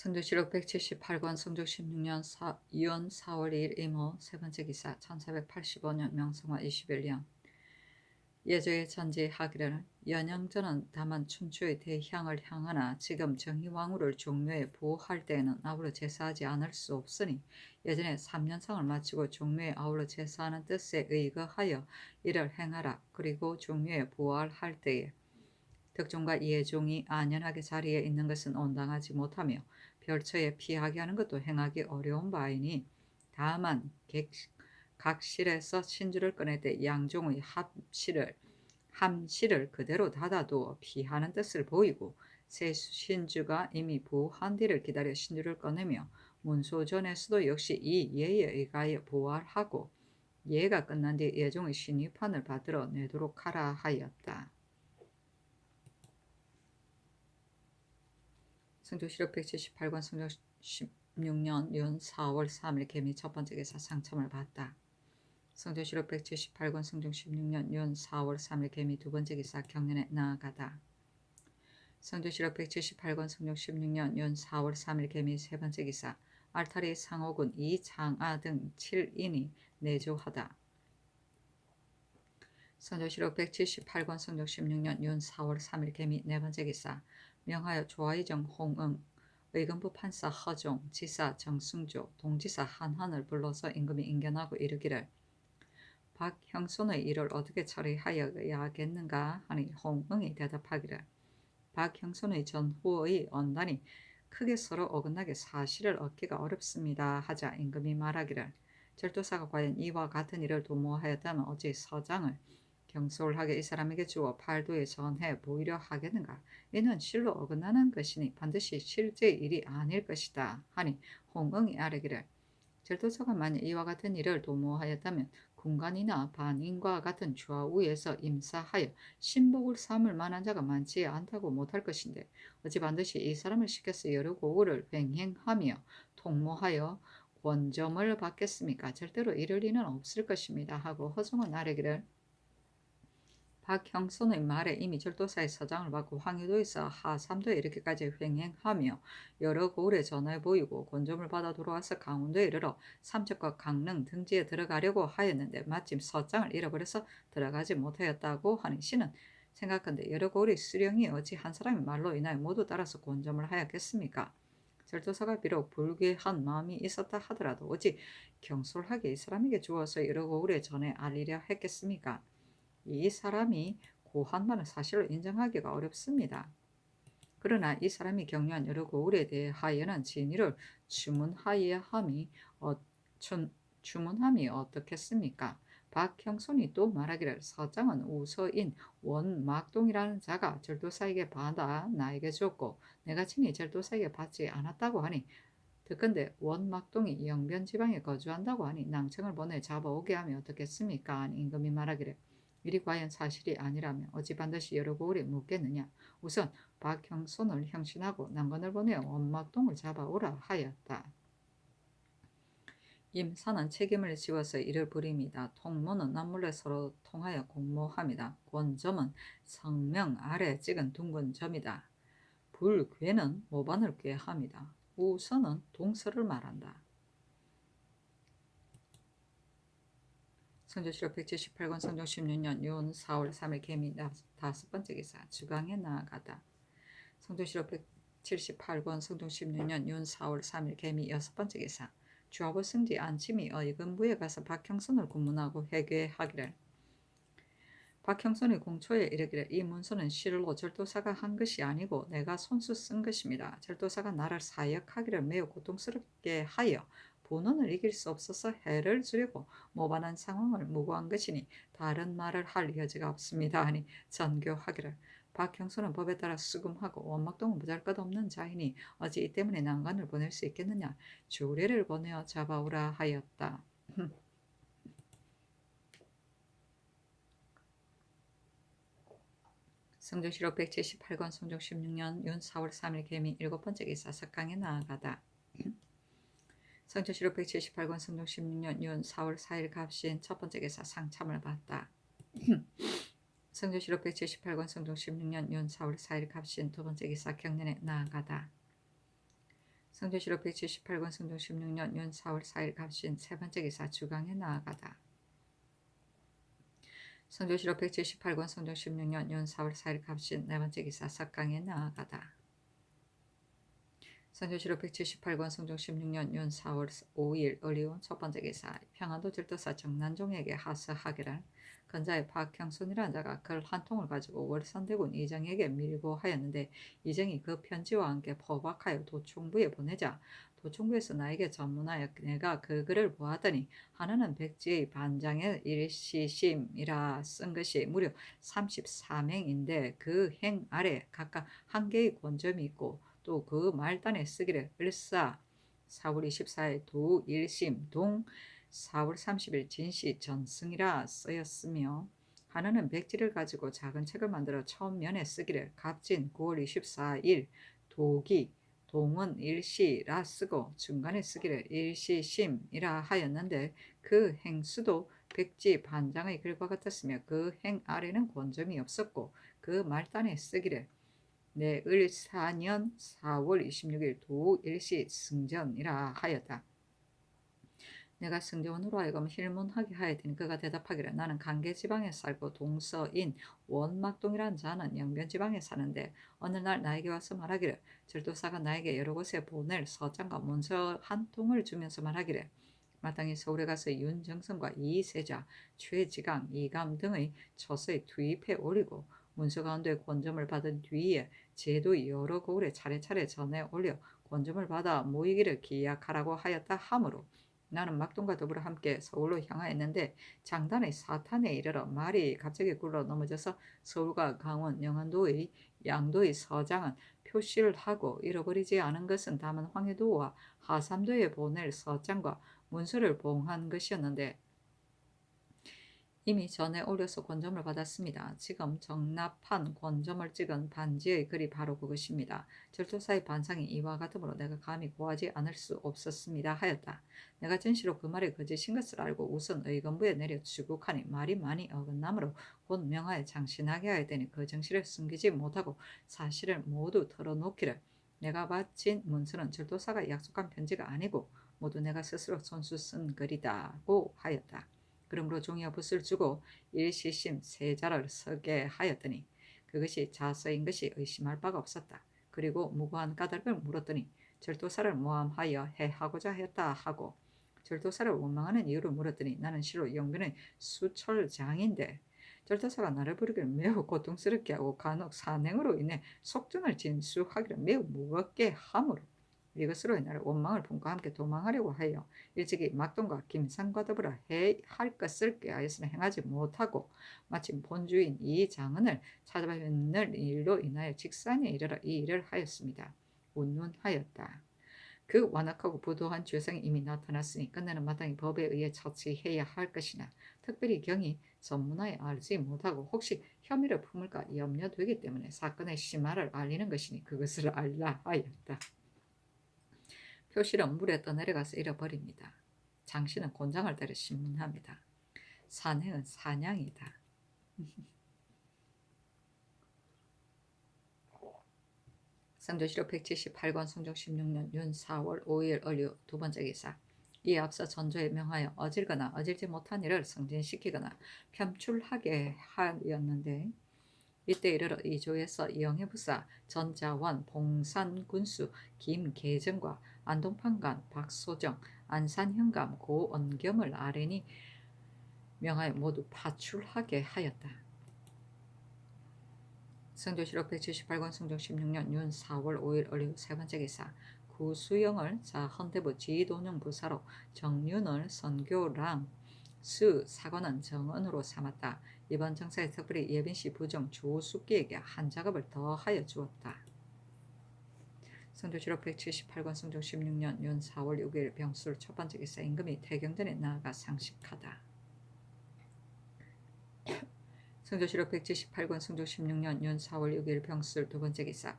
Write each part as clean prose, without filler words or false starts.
성조실록 178권 성조 16년 윤 4월 2일 임호 세 번째 기사 1485년 명성화 21년 예조의 전지하기를 연영전은 다만 춘추의 대향을 향하나 지금 정희왕후를 종묘에 보호할 때에는 아울러 제사하지 않을 수 없으니 예전에 3년상을 마치고 종묘에 아울러 제사하는 뜻에 의거하여 이를 행하라. 그리고 종묘에 보호할 때에 덕종과 예종이 안연하게 자리에 있는 것은 온당하지 못하며 별처에 피하게 하는 것도 행하기 어려운 바이니 다만 각실에서 신주를 꺼낼 때 양종의 함실을 그대로 닫아두어 피하는 뜻을 보이고 새 신주가 이미 보호한 뒤를 기다려 신주를 꺼내며 문소전에서도 역시 이 예에 의하여 보호하고 예가 끝난 뒤 예종의 신위판을 받들어 내도록 하라 하였다. 성조실록 178권 성조 16년 윤 4월 3일 개미 첫 번째 기사 상첨을 받다. 성조실록 178권 성조 16년 윤 4월 3일 개미 두 번째 기사 경연에 나아가다. 성조실록 178권 성조 16년 윤 4월 3일 개미 세 번째 기사 알타리 상옥은 이장아 등 7인이 내조하다. 성조실록 178권 성조 16년 윤 4월 3일 개미 네 번째 기사 명하여 조아의정 홍응, 의금부 판사 허종, 지사 정승조, 동지사 한한을 불러서 임금이 인견하고 이르기를 박형손의 일을 어떻게 처리하여야겠는가 하니 홍응이 대답하기를 박형손의 전후의 언단이 크게 서로 어긋나게 사실을 얻기가 어렵습니다 하자 임금이 말하기를 절도사가 과연 이와 같은 일을 도모하였다면 어찌 서장을 경솔하게 이 사람에게 주어 팔도에 전해 보이려 하겠는가. 이는 실로 어긋나는 것이니 반드시 실제의 일이 아닐 것이다 하니 홍응이 아뢰기를 절도사가 만약 이와 같은 일을 도모하였다면 군관이나 반인과 같은 좌우에서 임사하여 신복을 삼을 만한 자가 많지 않다고 못할 것인데 어찌 반드시 이 사람을 시켜서 여러 고을을 횡행하며 통모하여 권점을 받겠습니까? 절대로 이럴 리는 없을 것입니다 하고 허종은 아뢰기를 박형선의 말에 이미 절도사의 서장을 받고 황해도에서 하삼도에 이렇게까지 횡행하며 여러 고을에 전해 보이고 권점을 받아 돌아와서 강원도에 이르러 삼척과 강릉 등지에 들어가려고 하였는데 마침 서장을 잃어버려서 들어가지 못하였다고 하니 신은 생각한데 여러 고을의 수령이 어찌 한 사람의 말로 인하여 모두 따라서 권점을 하였겠습니까? 절도사가 비록 불쾌한 마음이 있었다 하더라도 어찌 경솔하게 이 사람에게 주어서 여러 고을에 전해 알리려 했겠습니까? 이 사람이 고한 바는 사실로 인정하기가 어렵습니다. 그러나 이 사람이 경유한 여러 고을에 대하여는 진위를 주문함이 어떻겠습니까? 박형손이 또 말하기를 서장은 우서인 원막동이라는 자가 절도사에게 받아 나에게 줬고 내가 친히 절도사에게 받지 않았다고 하니 듣건대 원막동이 영변지방에 거주한다고 하니 낭청을 보내 잡아오게 하면 어떻겠습니까? 임금이 말하기를 일이 과연 사실이 아니라면 어찌 반드시 여러 고을에 묻겠느냐. 우선 박형손을 형신하고 난관을 보내어 원막동을 잡아오라 하였다. 임사는 책임을 지워서 이를 부립니다. 통모는 남몰래 서로 통하여 공모합니다. 권점은 성명 아래 찍은 둥근 점이다. 불괴는 모반을 꾀합니다. 우서는 동서를 말한다. 성조실록 178권 성종 16년 윤 4월 3일 개미 다섯 번째 기사 주강에 나아가다. 성조실록 178권 성종 16년 윤 4월 3일 개미 여섯 번째 기사 주하고 승지 안침이 의금부에 가서 박형선을 고문하고 회개하기를 박형선의 공초에 이르기를 이 문서는 실로 절도사가 한 것이 아니고 내가 손수 쓴 것입니다. 절도사가 나를 사역하기를 매우 고통스럽게 하여 본원을 이길 수 없어서 해를 주려고 모반한 상황을 무고한 것이니 다른 말을 할 여지가 없습니다 하니 전교하기를 박형선은 법에 따라 수금하고 원막동은 보잘것없는 자이니 어찌 이 때문에 난관을 보낼 수 있겠느냐. 주례를 보내어 잡아오라 하였다. 성조실록 178권 성종 16년 윤 4월 3일 개미 일곱 번째 기사 석강에 나아가다. 성조실록 178권 성종 16년 윤 4월 4일 갑신 첫 번째 기사 상참을 받다. 성조실록 178권 성종 16년 윤 4월 4일 갑신 두 번째 기사 경연에 나아가다. 성조실록 178권 성종 16년 윤 4월 4일 갑신 세 번째 기사 주강에 나아가다. 성조실록 178권 성종 16년 윤 4월 4일 갑신 네 번째 기사 석강에 나아가다. 성조실록 178권 성종 16년 윤 4월 5일 어리온 첫 번째 기사 평안도 절도사 정난종에게 하서하기를 건자의 박형순이라는 자가 글 한 통을 가지고 월산대군 이정에게 밀고 하였는데 이정이 그 편지와 함께 포박하여 도충부에 보내자 도충부에서 나에게 전문하여 내가 그 글을 보았더니 하나는 백지의 반장의 일시심이라 쓴 것이 무려 34맹인데 그 행 아래 각각 한 개의 권점이 있고 또 그 말단에 쓰기를 을사 4월 24일 도 일심 동 4월 30일 진시 전승이라 쓰였으며 하나는 백지를 가지고 작은 책을 만들어 처음 면에 쓰기를 갑진 9월 24일 도기 동은 일시라 쓰고 중간에 쓰기를 일시심이라 하였는데 그 행수도 백지 반장의 글과 같았으며 그 행 아래는 권점이 없었고 그 말단에 쓰기를 내 을사년 4월 26일 도일시 승전이라 하였다. 내가 승전으로 하여금 힐문하게 하여 되니 그가 대답하기를 나는 강계지방에 살고 동서인 원막동이라는 자는 영변지방에 사는데 어느 날 나에게 와서 말하기를 절도사가 나에게 여러 곳에 보낼 서장과 문서 한 통을 주면서 말하기를 마땅히 서울에 가서 윤정선과 이세자, 최지강, 이감 등의 처서에 투입해 오리고 문서 가운데 권점을 받은 뒤에 제도 여러 고을에 차례차례 전해 올려 권점을 받아 모이기를 기약하라고 하였다 하므로 나는 막동과 더불어 함께 서울로 향하였는데 장단의 사탄에 이르러 말이 갑자기 굴러 넘어져서 서울과 강원, 영안도의 양도의 서장은 표시를 하고 잃어버리지 않은 것은 다만 황해도와 하삼도에 보낼 서장과 문서를 봉한 것이었는데 이미 전에 올려서 권점을 받았습니다. 지금 정납한 권점을 찍은 반지의 글이 바로 그것입니다. 절도사의 반상이 이와 같으므로 내가 감히 고하지 않을 수 없었습니다 하였다. 내가 진시로 그 말이 거짓인 것을 알고 우선 의건부에 내려 추국하니 말이 많이 어긋나므로 곧 명하에 장신하게 하야 되니 그 정실을 숨기지 못하고 사실을 모두 털어놓기를 내가 바친 문서는 절도사가 약속한 편지가 아니고 모두 내가 스스로 손수 쓴 글이다고 하였다. 그러므로 종이와 붓을 주고 일시심 세자를 서게 하였더니 그것이 자서인 것이 의심할 바가 없었다. 그리고 무고한 까닭을 물었더니 절도사를 모함하여 해하고자 했다 하고 절도사를 원망하는 이유를 물었더니 나는 실로 영변의 수철장인데 절도사가 나를 부르기를 매우 고통스럽게 하고 간혹 산행으로 인해 속전을 진수하기를 매우 무겁게 하므로 이것으로 인하여 원망을 품고 함께 도망하려고 하여 일찍이 막동과 김상과 더불어 할 것을 꾀하여서는 행하지 못하고 마침 본주인 이 장은을 찾아뵙는 일로 인하여 직산에 이르러 이 일을 하였습니다. 운운하였다. 그 완악하고 부도한 죄성이 이미 나타났으니 끝내는 마땅히 법에 의해 처치해야 할 것이나 특별히 경이 전문하에 알지 못하고 혹시 혐의를 품을까 염려되기 때문에 사건의 심화를 알리는 것이니 그것을 알라 하였다. 표실은 물에 떠내려가서 잃어버립니다. 장씨는 곤장을 때려 신문합니다. 산행은 사냥이다. 성조실록 178권 성종 16년 윤 4월 5일 을류 두 번째 기사 이에 앞서 전조에 명하여 어질거나 어질지 못한 일을 승진시키거나 편출하게 하였는데 이때 이르러 이조에서 영해부사 전자원 봉산군수 김계정과 안동판관 박소정 안산현감 고언겸을 아뢰니 명하여 모두 파출하게 하였다. 성조실록 178권 성종 16년 윤 4월 5일 을류 세 번째 기사 구수영을 자헌대부 지도령 부사로 정윤을 선교랑 수 사관은 정언으로 삼았다. 이번 정사에 특별히 예빈씨 부정 조숙기에게 한 작업을 더하여 주었다. 성조실록 178권 성종 16년 윤 4월 6일 병술 첫 번째 기사 임금이 태경전에 나아가 상식하다. 성조실록 178권 성종 16년 윤 4월 6일 병술 두 번째 기사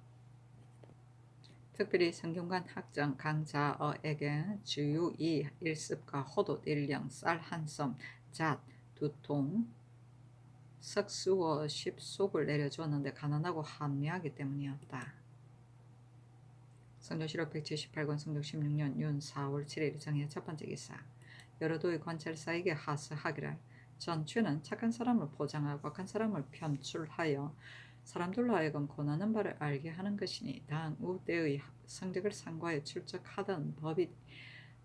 특별히 성균관 학정 강자어에게 주유 2 1습과 호도 1령 쌀 한 섬 잣 2통 석수어 10속을 내려주었는데 가난하고 한미하기 때문이었다. 성조실록 178권 성조 16년 윤 4월 7일 정해 첫 번째 기사. 여러 도의 관찰사에게 하스하기를 전추는 착한 사람을 포장하고 악한 사람을 편출하여 사람들로 하여금 고난하는 바를 알게 하는 것이니 당우 때의 성적을 상고하여 출적하던 법이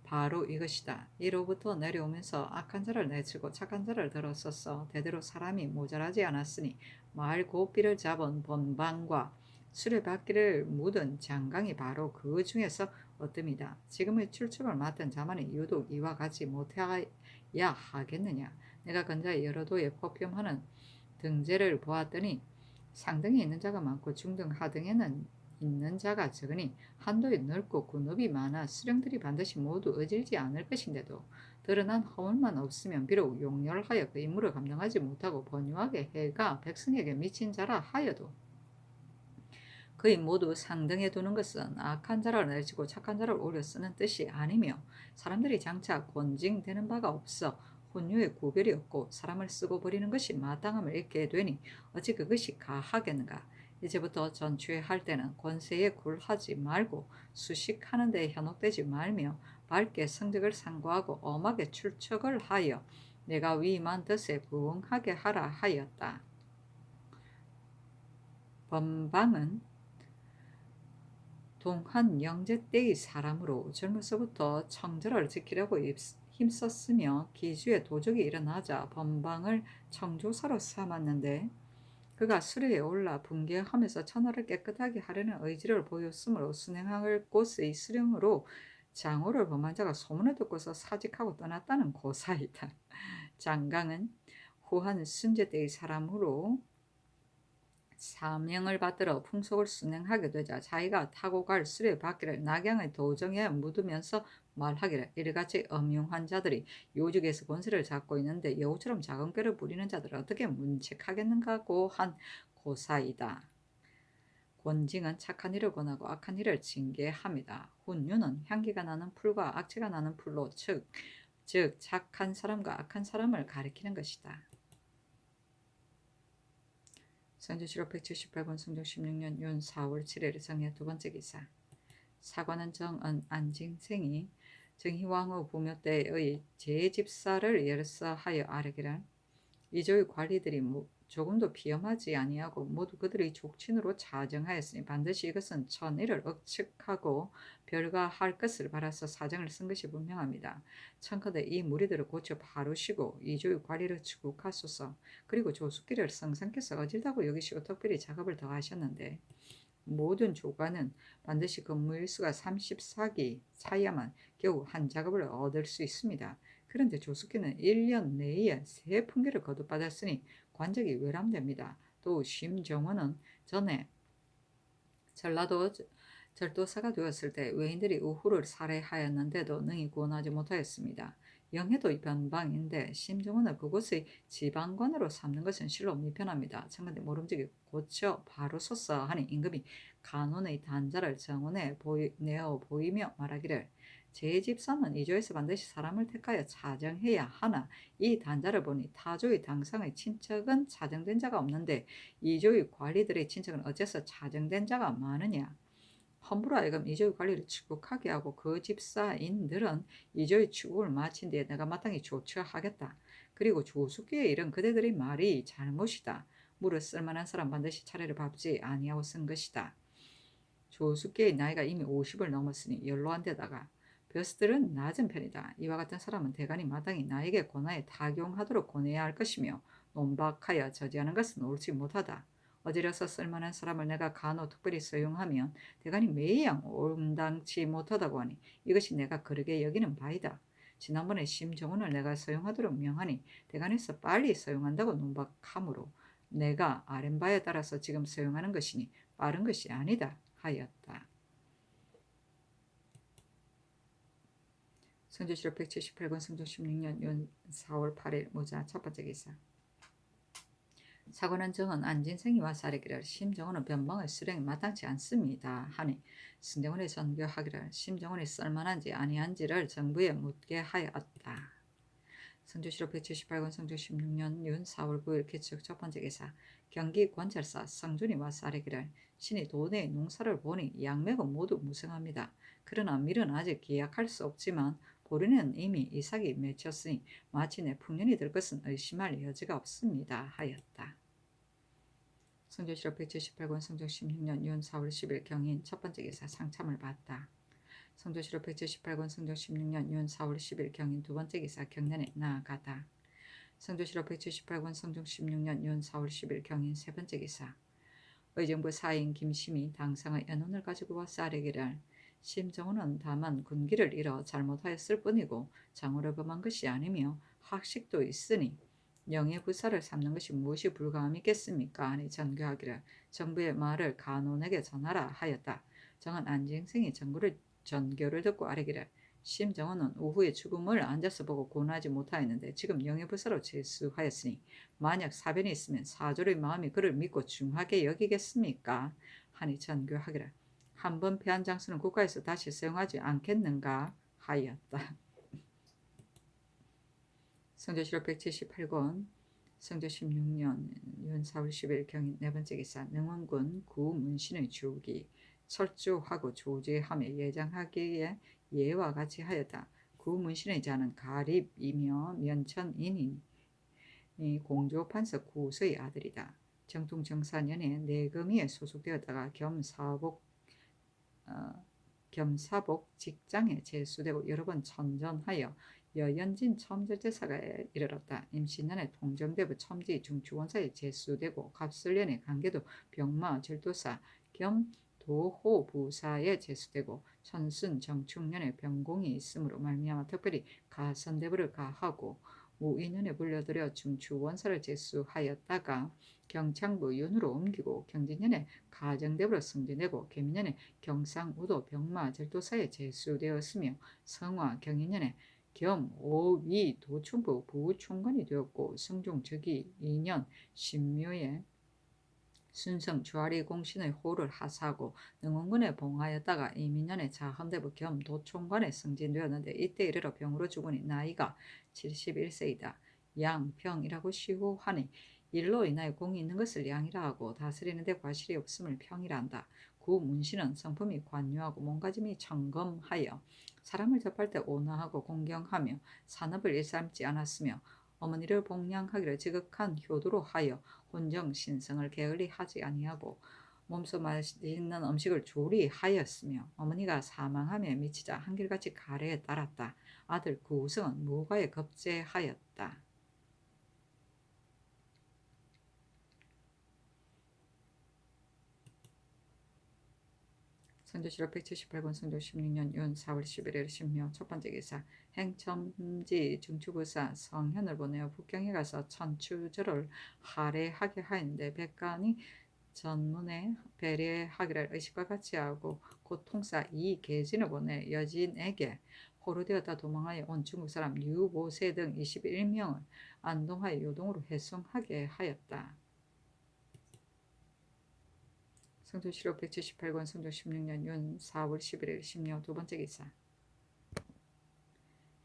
바로 이것이다. 이로부터 내려오면서 악한 자를 내치고 착한 자를 들었었어. 대대로 사람이 모자라지 않았으니 말 고삐를 잡은 번방과 수레바퀴를 묻은 장강이 바로 그 중에서 어뜸이다. 지금의 출처를 맡은 자만이 유독 이와 같이 못해야 하겠느냐. 내가 건자의 여러 도에 폭염하는 등재를 보았더니 상등에 있는 자가 많고 중등 하등에는 있는 자가 적으니 한도에 넓고 군업이 많아 수령들이 반드시 모두 어질지 않을 것인데도 드러난 허물만 없으면 비록 용렬하여 그 임무를 감당하지 못하고 번유하게 해가 백성에게 미친 자라 하여도 그의 모두 상등해 두는 것은 악한 자를 내치고 착한 자를 오려 쓰는 뜻이 아니며 사람들이 장차 권징되는 바가 없어 혼유의 구별이 없고 사람을 쓰고 버리는 것이 마땅함을 잊게 되니 어찌 그것이 가하겠는가. 이제부터 전취할 때는 권세에 굴하지 말고 수식하는 데에 현혹되지 말며 밝게 성적을 상고하고 엄하게 출척을 하여 내가 위임한 뜻에 부응하게 하라 하였다. 번방은 동한 영제 때의 사람으로 젊어서부터 청절을 지키려고 힘썼으며 기주에 도적이 일어나자 번방을 청조사로 삼았는데 그가 수레에 올라 분개하면서 천하를 깨끗하게 하려는 의지를 보였으므로 순행할 곳의 수령으로 장호를 범한 자가 소문을 듣고서 사직하고 떠났다는 고사이다. 장강은 후한 순제 때의 사람으로 사명을 받들어 풍속을 순행하게 되자 자기가 타고 갈 수레바퀴를 낙양의 도정에 묻으면서 말하기를 이같이 음흉한 자들이 요직에서 권세를 잡고 있는데 여우처럼 작은 꾀를 부리는 자들을 어떻게 문책하겠는가고 한 고사이다. 권징은 착한 일을 권하고 악한 일을 징계합니다. 훈유는 향기가 나는 풀과 악취가 나는 풀로 즉 착한 사람과 악한 사람을 가리키는 것이다. 성조실록 178권 성조 16년 윤 4월 7일 정해 두 번째 기사. 사관은 정은 안징생이 정희왕후 부묘 때의 제집사를 열사하여 아뢰기를 이조의 관리들이 조금도 비엄하지 아니하고 모두 그들의 족친으로 자정하였으니 반드시 이것은 천의를 억측하고 별가할 것을 바라서 사정을 쓴 것이 분명합니다. 청컨대 이 무리들을 고쳐 바르시고 이조의 관리를 추국하소서. 그리고 조숙기를 성상께서 어질다고 여기시고 특별히 작업을 더하셨는데 모든 조관은 반드시 근무일수가 34기 차야만 겨우 한 작업을 얻을 수 있습니다. 그런데 조숙기는 1년 내에 3품계를 거듭받았으니 관적이 외람됩니다. 또 심정원은 전에 전라도 절도사가 되었을 때 외인들이 우후를 살해하였는데도 능히 구원하지 못하였습니다. 영해도 변방인데 심정원을 그곳의 지방관으로 삼는 것은 실로 미편합니다. 청근대 모름지기 고쳐 바로 솟아 하니 임금이 간원의 단자를 정원에 내어 보이며 말하기를 제 집사는 이조에서 반드시 사람을 택하여 차정해야 하나 이 단자를 보니 타조의 당상의 친척은 차정된 자가 없는데 이조의 관리들의 친척은 어째서 차정된 자가 많으냐. 함부로 하여금 이조의 관리를 추국하게 하고 그 집사인들은 이조의 추국을 마친 뒤에 내가 마땅히 조처하겠다. 그리고 조숙기의 일은 그대들의 말이 잘못이다. 물을 쓸만한 사람 반드시 차례를 밟지 아니하고 쓴 것이다. 조숙기의 나이가 이미 50을 넘었으니 연로한 데다가 벼슬들은 낮은 편이다. 이와 같은 사람은 대간이 마땅히 나에게 권하에 타경하도록 권해야 할 것이며 논박하여 저지하는 것은 옳지 못하다. 어지러서 쓸만한 사람을 내가 간혹 특별히 써용하면 대간이 매양 온당치 못하다고 하니 이것이 내가 그러게 여기는 바이다. 지난번에 심정원을 내가 써용하도록 명하니 대간에서 빨리 써용한다고 논박하므로 내가 아랜바에 따라서 지금 써용하는 것이니 빠른 것이 아니다 하였다. 성조실록 178권 성조 16년 윤 4월 8일 모자 첫 번째 기사. 사관원 정은 안진생이 와서 아뢰기를 심정원은 변방의 수령이 마땅치 않습니다 하니 승정원이 전교하기를 심정원이 쓸만한지 아니한지를 정부에 묻게 하였다. 성조실록 178권 성조 16년 윤 4월 9일 개축 첫 번째 기사. 경기관찰사 성준이 와서 아뢰기를 신이 도내의 농사를 보니 양맥은 모두 무성합니다. 그러나 밀은 아직 기약할 수 없지만 보리는 이미 이삭이 맺혔으니 마침내 풍년이 될 것은 의심할 여지가 없습니다 하였다. 성조실록 178권 성종 16년 윤 4월 10일 경인 첫 번째 기사 상참을 받다. 성조실록 178권 성종 16년 윤 4월 10일 경인 두 번째 기사 경년에 나아가다. 성조실록 178권 성종 16년 윤 4월 10일 경인 세 번째 기사 의정부 사인 김심이 당상의 연원을 가지고 와서 아뢰기를 심정호는 다만 군기를 잃어 잘못하였을 뿐이고 장후를 범한 것이 아니며 학식도 있으니 영예부사를 삼는 것이 무엇이 불가함이겠습니까? 하니 전교하기를 정부의 말을 간원에게 전하라 하였다. 정은 안징생이 전교를 듣고 아뢰기를 심정호는 오후에 죽음을 앉아서 보고 고나지 못하였는데 지금 영예부사로 제수하였으니 만약 사변이 있으면 사졸의 마음이 그를 믿고 중하게 여기겠습니까? 하니 전교하기를 한번 패한 장수는 국가에서 다시 사용하지 않겠는가 하였다. 성조실록 178권 성조 16년 윤 4월 10일 경인 네 번째 기사 능원군 구 문신의 주기 철주하고 조제하며 예장하기에 예와 같이 하였다. 구 문신의 자는 가립이며 면천인이니 공조판서 구서의 아들이다. 정통정사년에 내금위에 소속되었다가 겸사복 직장에 제수되고 여러 번 천전하여 여연진 첨절제사가 이르렀다. 임신년에 통정대부 첨지 중추원사에 제수되고 갑술년에 강계도 병마 절도사 겸 도호부사에 제수되고 천순 정축년에 병공이 있으므로 말미암아 특별히 가선대부를 가하고 무인년에 불려들여 중추원사를 제수하였다가 경창부 윤으로 옮기고 경진년에 가정대부로 승진되고 계민년에 경상우도 병마 절도사에 제수되었으며 성화 경인년에 겸 오위 도충부 부총관이 되었고 성종 즉위 2년 신묘에 순성 주아리 공신의 호를 하사하고 능원군에 봉하였다가 이민년에 자헌대부 겸 도총관에 승진되었는데 이때 이르러 병으로 죽으니 나이가 71세이다. 양평이라고 시호하니 일로 인하여 공이 있는 것을 양이라 하고 다스리는 데 과실이 없음을 평이라 한다. 구 문신은 성품이 관유하고 몸가짐이 청검하여 사람을 접할 때 온화하고 공경하며 산업을 일삼지 않았으며 어머니를 복양하기를 지극한 효도로 하여 혼정신성을 게을리 하지 아니하고 몸소 맛있는 음식을 조리하였으며 어머니가 사망함에 미치자 한결같이 가래에 따랐다. 아들 구우성은 무과에 급제하였다. 성조실록 178권 성조 16년 윤 4월 11일 신묘 첫 번째 기사 행첨지 중추부사 성현을 보내어 북경에 가서 천추절을 할애하게 하였는데 백간이 전문에 배례하기를 의식과 같이 하고 곧 통사 이계진을 보내 여진에게 포로되었다 도망하여 온 중국 사람 유보세 등 21명을 안동하여 요동으로 해송하게 하였다. 성조실록 178권 성조 16년 윤 4월 11일 신묘 두 번째 기사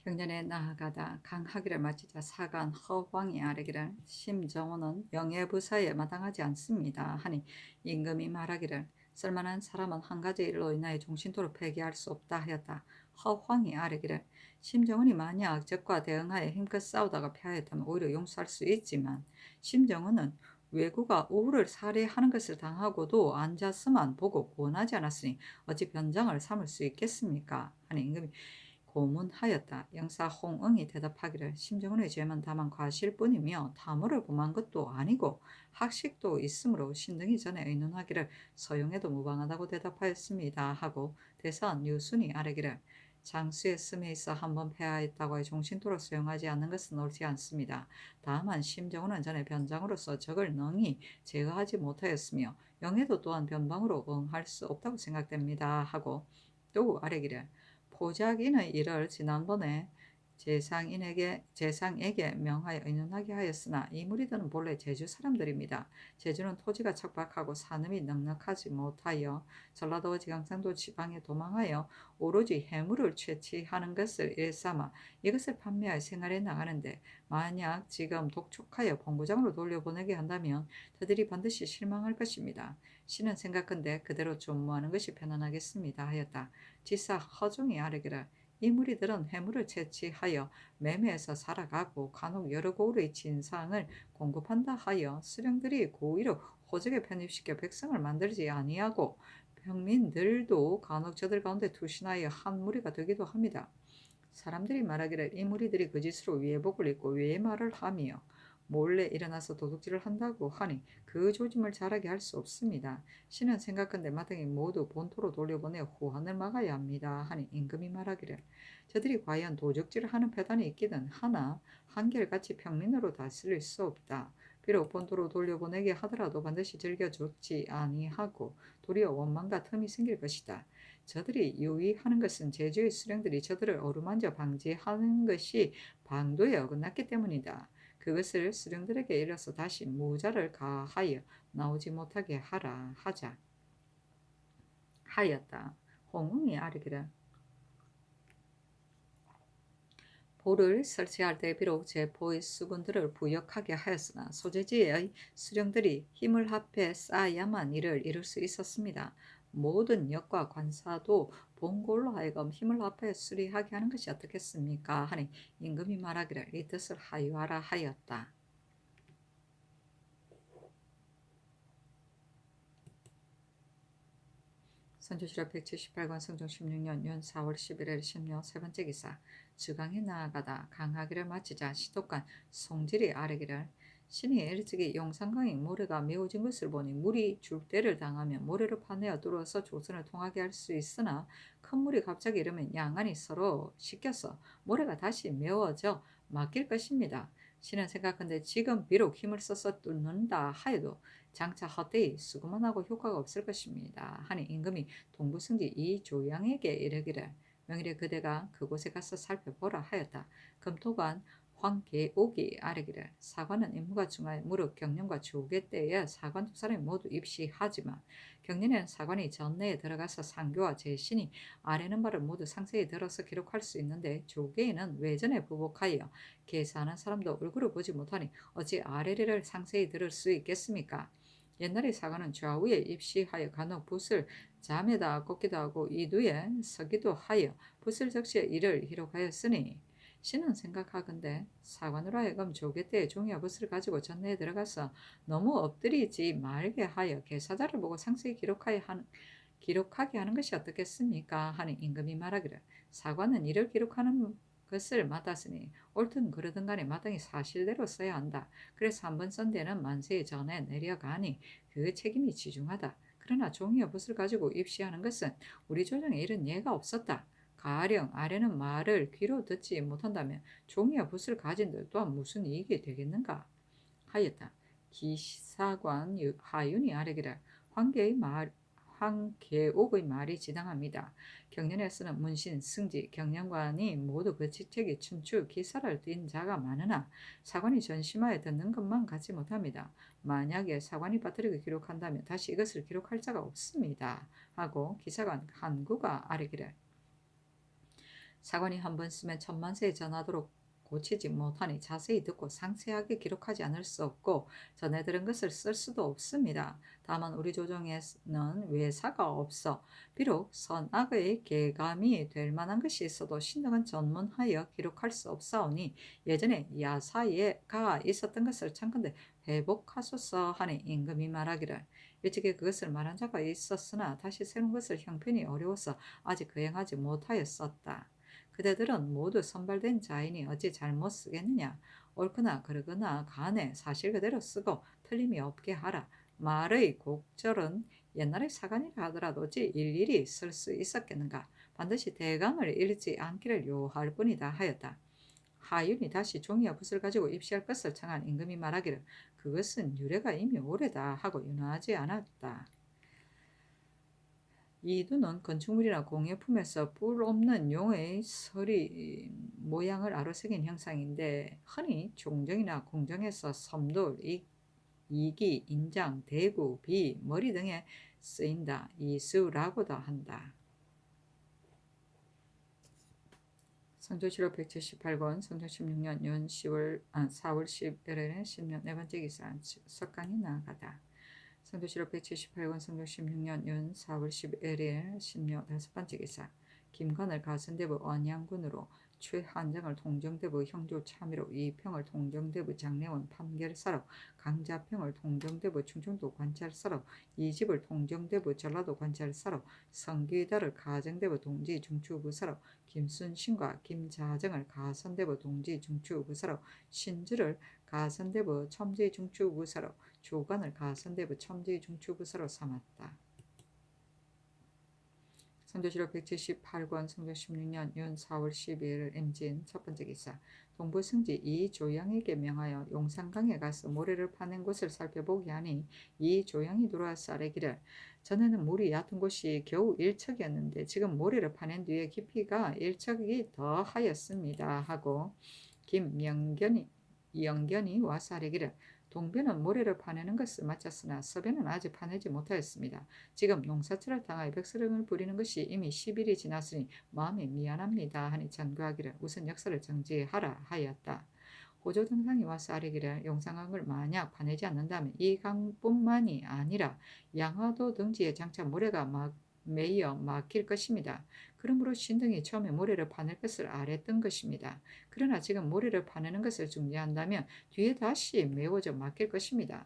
경전에 나아가다 강하기를 마치자 사간 허황이 아뢰기를 심정호는 영예부사에 마땅하지 않습니다 하니 임금이 말하기를 쓸만한 사람은 한 가지 일로 인하여 종신토로 폐기할 수 없다 하였다. 허황이 아뢰기를 심정원이 만약 적과 대응하여 힘껏 싸우다가 패하였다면 오히려 용서할 수 있지만 심정원은 외구가 우를 살해하는 것을 당하고도 앉았으만 보고 원하지 않았으니 어찌 변장을 삼을 수 있겠습니까? 하니 임금이 고문하였다. 영사 홍응이 대답하기를 심정원의 죄만 다만 과실뿐이며 탐호를 범한 것도 아니고 학식도 있으므로 신등이 전에 의논하기를 서용해도 무방하다고 대답하였습니다 하고 대사원 유순이 아뢰기를 장수의 씀에 있어 한번 패하였다고 해 종신토로 수용하지 않는 것은 옳지 않습니다. 다만 심정원은 전에 변장으로서 적을 능히 제거하지 못하였으며 영예도 또한 변방으로 응할 수 없다고 생각됩니다 하고 또 아뢰기를 포작인의 일을 지난번에 재상에게 명하여 의논하게 하였으나 이 무리들은 본래 제주 사람들입니다. 제주는 토지가 척박하고 산음이 넉넉하지 못하여 전라도와 경상도 지방에 도망하여 오로지 해물을 채취하는 것을 일삼아 이것을 판매하여 생활해 나가는데, 만약 지금 독촉하여 본고장으로 돌려보내게 한다면 그들이 반드시 실망할 것입니다. 신은 생각컨대 그대로 존무하는 것이 편안하겠습니다 하였다. 지사 허종이 아뢰기를 이 무리들은 해물을 채취하여 매매해서 살아가고 간혹 여러 고을의 진상을 공급한다 하여 수령들이 고의로 호적에 편입시켜 백성을 만들지 아니하고 평민들도 간혹 저들 가운데 투신하여 한 무리가 되기도 합니다. 사람들이 말하기를 이 무리들이 그 짓으로 외복을 입고 외말을 하며 몰래 일어나서 도둑질을 한다고 하니 그 조짐을 잘하게 할 수 없습니다. 신은 생각건대 마땅히 모두 본토로 돌려보내 호환을 막아야 합니다 하니 임금이 말하기를 저들이 과연 도적질을 하는 패단이 있기는 하나 한결같이 평민으로 다스릴 수 없다. 비록 본토로 돌려보내게 하더라도 반드시 즐겨주지 아니하고 도리어 원망과 틈이 생길 것이다. 저들이 유의하는 것은 제주의 수령들이 저들을 어루만져 방지하는 것이 방도에 어긋났기 때문이다. 그것을 수령들에게 일러서 다시 무자를 가하여 나오지 못하게 하자 하였다. 홍웅이 아뢰기를 보를 설치할 때 비록 제포의 수군들을 부역하게 하였으나 소재지의 수령들이 힘을 합해 쌓아야만 이를 이룰 수 있었습니다. 모든 역과 관사도 본골로 하여금 힘을 합해 수리하게 하는 것이 어떻겠습니까 하니 임금이 말하기를 이 뜻을 하유하라 하였다. 선조실록 178권 성종 16년 윤 4월 11일 신묘 세 번째 기사. 주강에 나아가다 강하기를 마치자 시독관 송질이 아뢰기를 신이 일찍이 용산강에 모래가 메워진 것을 보니 물이 줄대를 당하면 모래를 파내어 뚫어서 조선을 통하게 할 수 있으나 큰 물이 갑자기 이르면 양안이 서로 씻겨서 모래가 다시 메워져 막힐 것입니다. 신은 생각한데 지금 비록 힘을 써서 뚫는다 하여도 장차 헛되이 수고만 하고 효과가 없을 것입니다 하니 임금이 동부승지 이조양에게 이르기를 명일에 그대가 그곳에 가서 살펴보라 하였다. 금토관 황계옥이 아뢰기를 사관은 임무가 중하여 무릇 경련과 조계 때에 사관 두 사람이 모두 입시하지만 경련에는 사관이 전내에 들어가서 상교와 제신이 아뢰는 바를 모두 상세히 들어서 기록할 수 있는데 조계에는 외전에 부복하여 계사하는 사람도 얼굴을 보지 못하니 어찌 아뢰리를 상세히 들을 수 있겠습니까? 옛날의 사관은 좌우에 입시하여 간혹 붓을 잠에다 꽂기도 하고 이두에 서기도 하여 붓을 적시어 이를 기록하였으니 신은 생각하건대 사관으로 하여금 조계 때에 종이와 붓을 가지고 전내에 들어가서 너무 엎드리지 말게 하여 계사자를 보고 상세히 기록하게 하는 것이 어떻겠습니까 하니 임금이 말하기를 사관은 이를 기록하는 것을 맡았으니 옳든 그러든 간에 마땅히 사실대로 써야 한다. 그래서 한 번 쓴 데는 만세 전에 내려가니 그 책임이 지중하다. 그러나 종이와 붓을 가지고 입시하는 것은 우리 조정에 이런 예가 없었다. 가령 아래는 말을 귀로 듣지 못한다면 종이와 붓을 가진 들 또한 무슨 이익이 되겠는가 하였다. 기사관 하윤이 아뢰기를 황계옥의 말이 지당합니다. 경련에 쓰는 문신, 승지, 경련관이 모두 그 직책이 춘추, 기사를 띈 자가 많으나 사관이 전심하여 듣는 것만 갖지 못합니다. 만약에 사관이 빠뜨리고 기록한다면 다시 이것을 기록할 자가 없습니다. 하고 기사관 한구가 아뢰기를 사관이 한 번 쓰면 천만세에 전하도록 고치지 못하니 자세히 듣고 상세하게 기록하지 않을 수 없고 전해 들은 것을 쓸 수도 없습니다. 다만 우리 조정에는 외사가 없어 비록 선악의 계감이 될 만한 것이 있어도 신등은 전문하여 기록할 수 없사오니 예전에 야사예가 있었던 것을 참건대 회복하소서 하니 임금이 말하기를 일찍이 그것을 말한 자가 있었으나 다시 새로운 것을 형편이 어려워서 아직 거행하지 못하였었다. 그대들은 모두 선발된 자이니 어찌 잘못 쓰겠느냐. 옳거나 그러거나 간에 사실 그대로 쓰고 틀림이 없게 하라. 말의 곡절은 옛날에 사관이라 하더라도 어찌 일일이 쓸 수 있었겠는가. 반드시 대강을 잃지 않기를 요할 뿐이다 하였다. 하윤이 다시 종이와 붓을 가지고 입시할 것을 청한 임금이 말하기를 그것은 유래가 이미 오래다 하고 윤화하지 않았다. 이두는 건축물이나 공예품에서 뿔 없는 용의 서리 모양을 아로새긴 형상인데 흔히 종정이나 궁정에서 섬돌, 이기, 인장, 대구, 비, 머리 등에 쓰인다. 이수라고도 한다. 성조실록 178권 성종 16년 연 4월 10일에 10년 네 번째 기사 석강이 나아가다. 성조실록 178권 성종 16년 연 4월 11일 10년 다섯 번째 기사 김관을 가선대부 언양군으로 최한정을 통정대부 형조 참의로 이평을 통정대부 장례원 판결사로 강자평을 통정대부 충청도 관찰사로 이집을 통정대부 전라도 관찰사로 성기달을 가정대부 동지 중추부사로 김순신과 김자정을 가선대부 동지 중추부사로 신주를 가선대부 첨지 중추부사로 조관을 가선대부 첨지 중추부사로 삼았다. 성조실록 178권 성종 16년 윤 4월 12일 임진 첫 번째 기사 동부승지 이조양에게 명하여 용산강에 가서 모래를 파낸 곳을 살펴보게 하니 이조양이 돌아와서 아뢰기를 전에는 물이 얕은 곳이 겨우 1척이었는데 지금 모래를 파낸 뒤에 깊이가 1척이 더 하였습니다 하고 영견이 와서 아뢰기를 동변은 모래를 파내는 것을 마쳤으나 서변은 아직 파내지 못하였습니다. 지금 농사철을 당하여 백설을 부리는 것이 이미 10일이 지났으니 마음이 미안합니다 하니 전교하기를 우선 역사를 정지하라 하였다. 호조 등상이 와서 아뢰기를 용산강을 만약 파내지 않는다면 이 강뿐만이 아니라 양화도 등지에 장차 모래가 매여 막힐 것입니다. 그러므로 신등이 처음에 모래를 파낼 것을 아랬던 것입니다. 그러나 지금 모래를 파내는 것을 중지한다면 뒤에 다시 메워져 막힐 것입니다.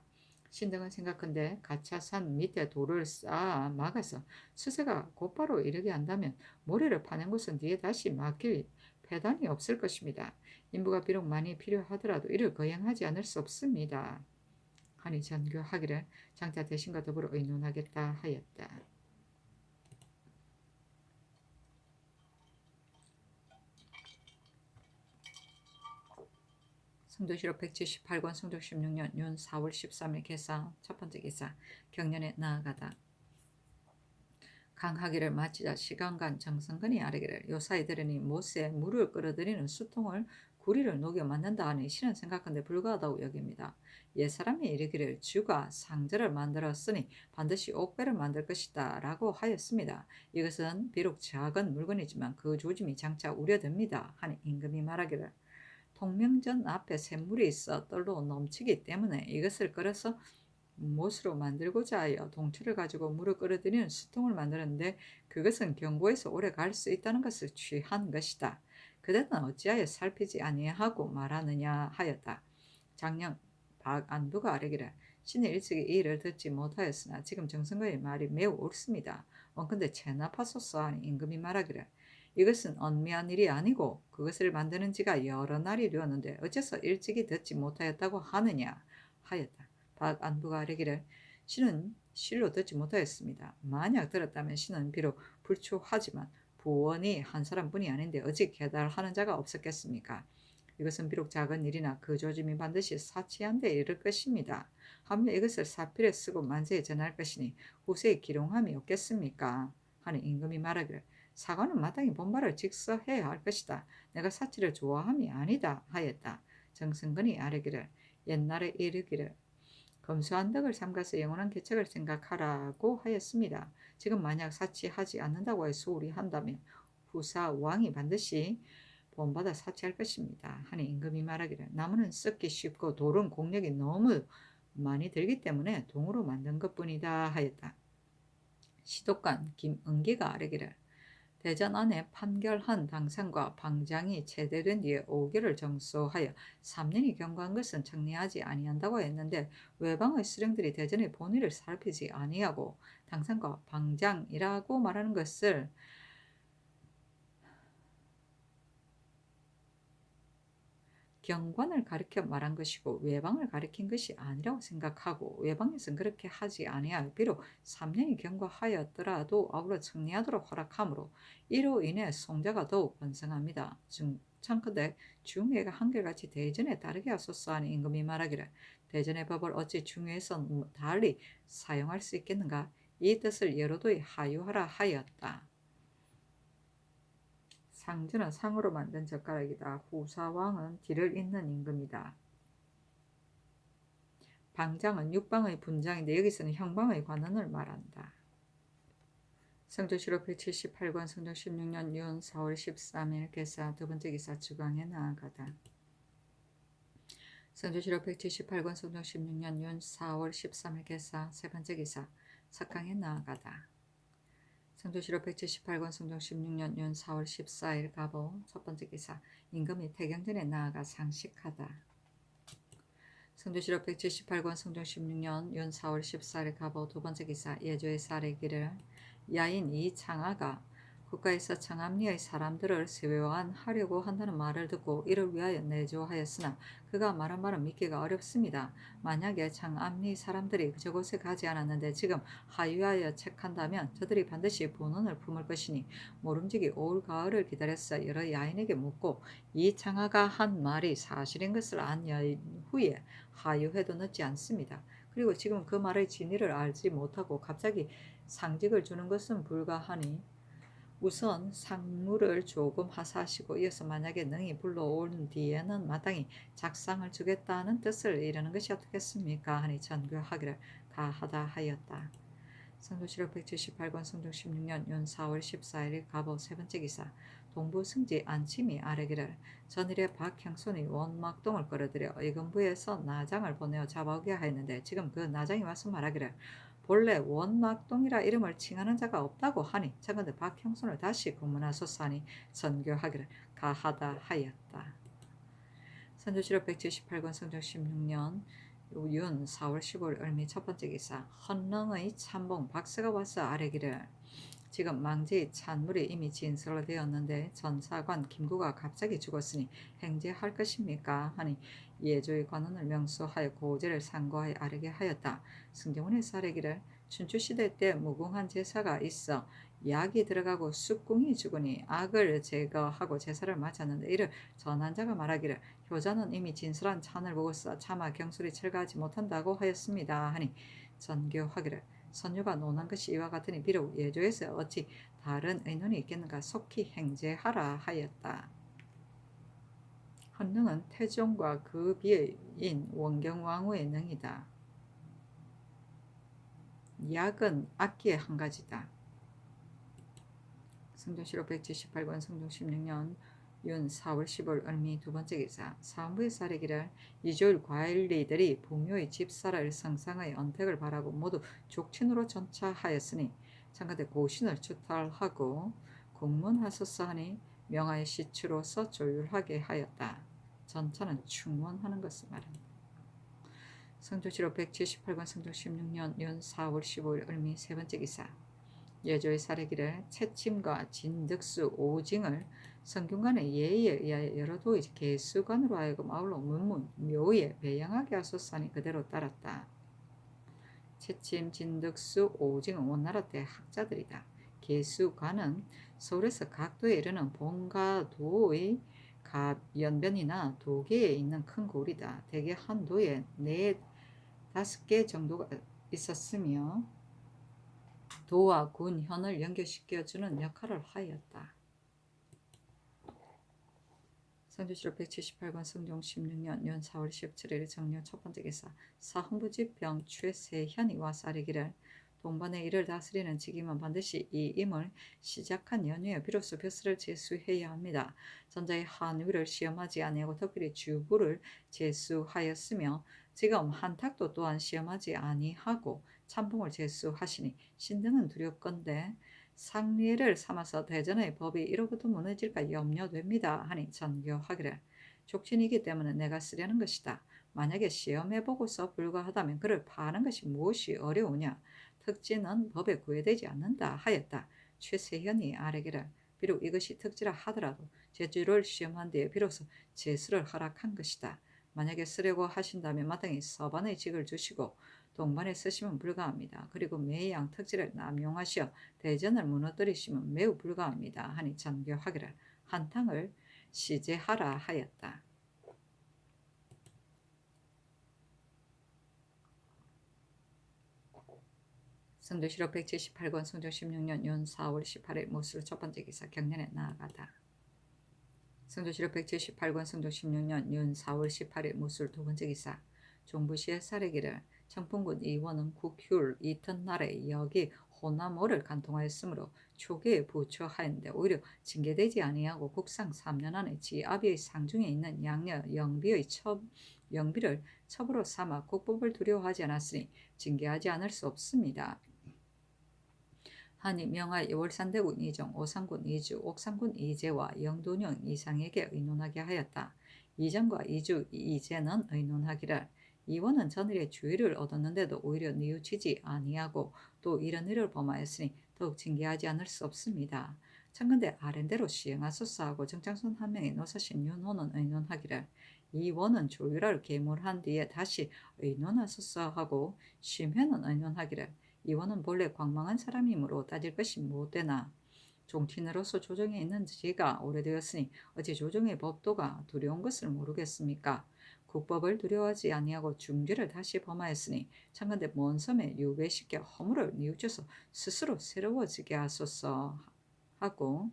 신등은 생각한데 가차산 밑에 돌을 쌓아 막아서 수세가 곧바로 이르게 한다면 모래를 파낸 곳은 뒤에 다시 막힐 배단이 없을 것입니다. 인부가 비록 많이 필요하더라도 이를 거행하지 않을 수 없습니다. 하니 전교하기를 장차 대신과 더불어 의논하겠다 하였다. 성조실록 178권 성종 16년 윤 4월 13일 개사 첫 번째 개사 경년에 나아가다. 강하기를 마치자 시간간 정성근이 아뢰기를 요사이 들으니 못에 물을 끌어들이는 수통을 구리를 녹여 만든다 하니 실은 생각한데 불가하다고 여깁니다. 옛사람이 이르기를 주가 상절을 만들었으니 반드시 옥배를 만들 것이다 라고 하였습니다. 이것은 비록 작은 물건이지만 그 조짐이 장차 우려됩니다 하니 임금이 말하기를 통명전 앞에 샘물이 있어 떨로 넘치기 때문에 이것을 끌어서 못으로 만들고자 하여 동초를 가지고 물을 끌어들이는 수통을 만드는데 그것은 경고에서 오래 갈 수 있다는 것을 취한 것이다. 그대는 어찌하여 살피지 아니하고 말하느냐 하였다. 장령 박안부가 아뢰기를 신의 일찍이 이 일을 듣지 못하였으나 지금 정성거의 말이 매우 옳습니다. 원컨대 체납하소서 하니 임금이 말하기를 이것은 언미한 일이 아니고 그것을 만드는 지가 여러 날이 되었는데 어째서 일찍이 듣지 못하였다고 하느냐 하였다. 박안부가 아뢰기를 신은 실로 듣지 못하였습니다. 만약 들었다면 신은 비록 불초하지만 부원이 한 사람뿐이 아닌데 어찌 계달하는 자가 없었겠습니까? 이것은 비록 작은 일이나 그 조짐이 반드시 사치한 데 이를 것입니다. 하물며 이것을 사필에 쓰고 만세에 전할 것이니 후세에 기롱함이 없겠습니까? 하는 임금이 말하기를 사관은 마땅히 본말을 직서해야 할 것이다. 내가 사치를 좋아함이 아니다 하였다. 정승근이 아뢰기를 옛날에 이르기를 검소한 덕을 삼가서 영원한 개척을 생각하라고 하였습니다. 지금 만약 사치하지 않는다고 소홀히 한다면 후사 왕이 반드시 본받아 사치할 것입니다. 하니 임금이 말하기를 나무는 썩기 쉽고 돌은 공력이 너무 많이 들기 때문에 동으로 만든 것뿐이다 하였다. 시독관 김은기가 아뢰기를 대전 안에 판결한 당상과 방장이 제대된 뒤에 5개를 정소하여 3년이 경과한 것은 정리하지 아니한다고 했는데 외방의 수령들이 대전의 본의를 살피지 아니하고 당상과 방장이라고 말하는 것을 경관을 가리켜 말한 것이고 외방을 가리킨 것이 아니라고 생각하고 외방에서는 그렇게 하지 아니하여 비록 3년이 경과하였더라도 아울러 청리하도록 허락하므로 이로 인해 송자가 더욱 번성합니다. 청컨대 중회가 한결같이 대전에 따르게 하소서 하니 임금이 말하기를 대전의 법을 어찌 중회에서 달리 사용할 수 있겠는가? 이 뜻을 여러도에 하유하라 하였다. 상주는 상으로 만든 젓가락이다. 후사왕은 뒤를 잇는 임금이다. 방장은 육방의 분장인데 여기서는 형방의 관원을 말한다. 성조실록 178권 성종 16년 윤 4월 13일 개사 두 번째 기사 주강에 나아가다. 성조실록 178권 성종 16년 윤 4월 13일 개사 세 번째 기사 석강에 나아가다. 성조실록 178권 성종 16년 윤 4월 14일 가보 첫 번째 기사 임금이 태경전에 나아가 상식하다. 성조실록 178권 성종 16년 윤 4월 14일 가보 두 번째 기사 예조의 사례기를 야인 이창아가 국가에서 청암리의 사람들을 세뇌하려고 한다는 말을 듣고 이를 위하여 내조하였으나 그가 말한 말은 믿기가 어렵습니다. 만약에 청암리 사람들이 저곳에 가지 않았는데 지금 하유하여 책한다면 저들이 반드시 본원을 품을 것이니 모름지기 올 가을을 기다렸어 여러 야인에게 묻고 이창아가 한 말이 사실인 것을 안 후에 하유해도 늦지 않습니다. 그리고 지금 그 말의 진위를 알지 못하고 갑자기 상직을 주는 것은 불가하니 우선 상무를 조금 하사하시고 이어서 만약에 능히 불러온 뒤에는 마땅히 작상을 주겠다는 뜻을 이르는 것이 어떻겠습니까? 하니 전교하기를 가하다 하였다. 성조실록 178권 성종 16년 윤 4월 14일 가보 세 번째 기사 동부 승지 안침이 아뢰기를 전일에 박형손이 원막동을 끌어들여 의금부에서 나장을 보내어 잡아오게 하였는데 지금 그 나장이 와서 말하기를 본래 원막동이라 이름을 칭하는 자가 없다고 하니 청컨대 박형손을 다시 공문하소서 하니 선교하기를 가하다 하였다. 선조실록 178권 성종 16년 윤 4월 15일 을미 첫 번째 기사 헌릉의 참봉 박사가 와서 아뢰기를 지금 망제의 찬물이 이미 진설되었는데 전사관 김구가 갑자기 죽었으니 행제할 것입니까? 하니 예조의 관원을 명수하여 고제를 상고하여 아뢰게 하였다. 승경원의 사례기를 춘추시대 때 무궁한 제사가 있어 약이 들어가고 숫궁이 죽으니 악을 제거하고 제사를 마쳤는데 이를 전한 자가 말하기를 효자는 이미 진설한 찬을 보고서 차마 경술이 철가하지 못한다고 하였습니다. 하니 전교하기를 선유가 논한 것이 이와 같으니 비록 예조에서 어찌 다른 의논이 있겠는가 속히 행제하라 하였다. 헌능은 태종과 그 비인 원경왕후의 능이다. 약은 악기의 한 가지다. 성종실록 178권 성종 16년 윤 4월 10월 을미 두 번째 기사 사헌부의 사례기를 이조일 관리들이 부묘의 집사를 성상의 언택을 바라고 모두 족친으로 전차하였으니 참가대 고신을 추탈하고 공문하소서 하니 명하여 시추로서 조율하게 하였다. 전차는 충원하는 것을 말한다. 성조실록 178권 성종 16년 윤 4월 15일 을미 세 번째 기사 예조의 사례기를 채침과 진득수 오징을 성균관의 예의에 의하여 여러 도의 개수관으로 하여금 아울러 문문 묘에 배양하게 하소서 하니 그대로 따랐다. 채침, 진득수, 오징은 원나라 때 학자들이다. 개수관은 서울에서 각 도에 이르는 본가도의 연변이나 도계에 있는 큰 고리다. 대개 한 도에 4-5개 정도가 있었으며 도와 군, 현을 연결시켜주는 역할을 하였다. 성조실록 178권 성종 16년 윤 4월 17일 정려 첫 번째 기사 사헌부지평 최세현이 와서 아뢰기를 동반의 일을 다스리는 직임은 반드시 이 임을 시작한 연후에 비로소 벼슬을 제수해야 합니다. 전자의 한위를 시험하지 아니하고 특별히 주부를 제수하였으며 지금 한탁도 또한 시험하지 아니하고 참봉을 제수하시니 신등은 두렵건대 상례를 삼아서 대전의 법이 이로부터 무너질까 염려됩니다. 하니 전교하기를 족친이기 때문에 내가 쓰려는 것이다. 만약에 시험해보고서 불가하다면 그를 파는 것이 무엇이 어려우냐. 특지는 법에 구애되지 않는다 하였다. 최세현이 아뢰기를 비록 이것이 특지라 하더라도 제주를 시험한 뒤에 비로소 제수를 허락한 것이다. 만약에 쓰려고 하신다면 마땅히 서반의 직을 주시고 동반에 쓰시면 불가합니다. 그리고 매양 특지를 남용하시어 대전을 무너뜨리시면 매우 불가합니다. 하니 전교하기를 한탕을 시제하라 하였다. 성조실록 178권 성종 16년 윤 4월 18일 모술 첫 번째 기사 경련에 나아가다. 성조실록 178권 성종 16년 윤 4월 18일 모술 두 번째 기사 종부시의 사례기를 청풍군 이원은 국휴일 이튿날에 여기 호남오를 간통하였으므로 초기에 부처하였는데 오히려 징계되지 아니하고 국상 3년 안에 지아비의 상중에 있는 양녀 영비를 첩으로 삼아 국법을 두려워하지 않았으니 징계하지 않을 수 없습니다. 하니 명하여 월산대군 이정, 오산군 이주, 옥산군 이재와 영돈영 이상에게 의논하게 하였다. 이정과 이주, 이재는 의논하기를 이원은 전일에 주의를 얻었는데도 오히려 뉘우치지 아니하고 또 이런 일을 범하였으니 더욱 징계하지 않을 수 없습니다. 청근대 아랜대로 시행하소서 하고 정장손 한 명의 노사신 윤호는 의논하기를 이원은 조율을 계물한 뒤에 다시 의논하소서 하고 심회는 의논하기를 이원은 본래 광망한 사람이므로 따질 것이 못되나 종친으로서 조정에 있는 지가 오래되었으니 어찌 조정의 법도가 두려운 것을 모르겠습니까? 국법을 두려워하지 아니하고 중죄를 다시 범하였으니 창건대 먼 섬에 유배시켜 허물을 뉘우쳐서 스스로 새로워지게 하소서 하고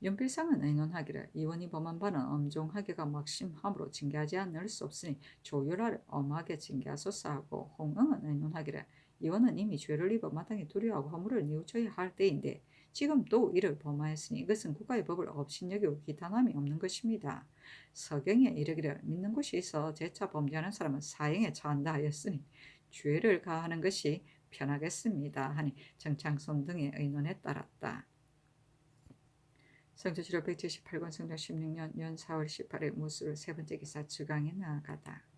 연필상은 의논하기를 이원이 범한 바는 엄종하게가 막심함으로 징계하지 않을 수 없으니 조율하를 엄하게 징계하소서 하고 홍응은 의논하기를 이원은 이미 죄를 입어 마땅히 두려워하고 허물을 뉘우쳐야 할 때인데 지금 또 이를 범하였으니 이것은 국가의 법을 업신여기고 기탄함이 없는 것입니다. 서경에 이르기를 믿는 곳이 있어 재차 범죄하는 사람은 사형에 처한다 하였으니 죄를 가하는 것이 편하겠습니다 하니 정창손 등의 의논에 따랐다. 성조실록 178권 성종 16년 연 4월 18일 무술 세 번째 기사 주강에 나아가다.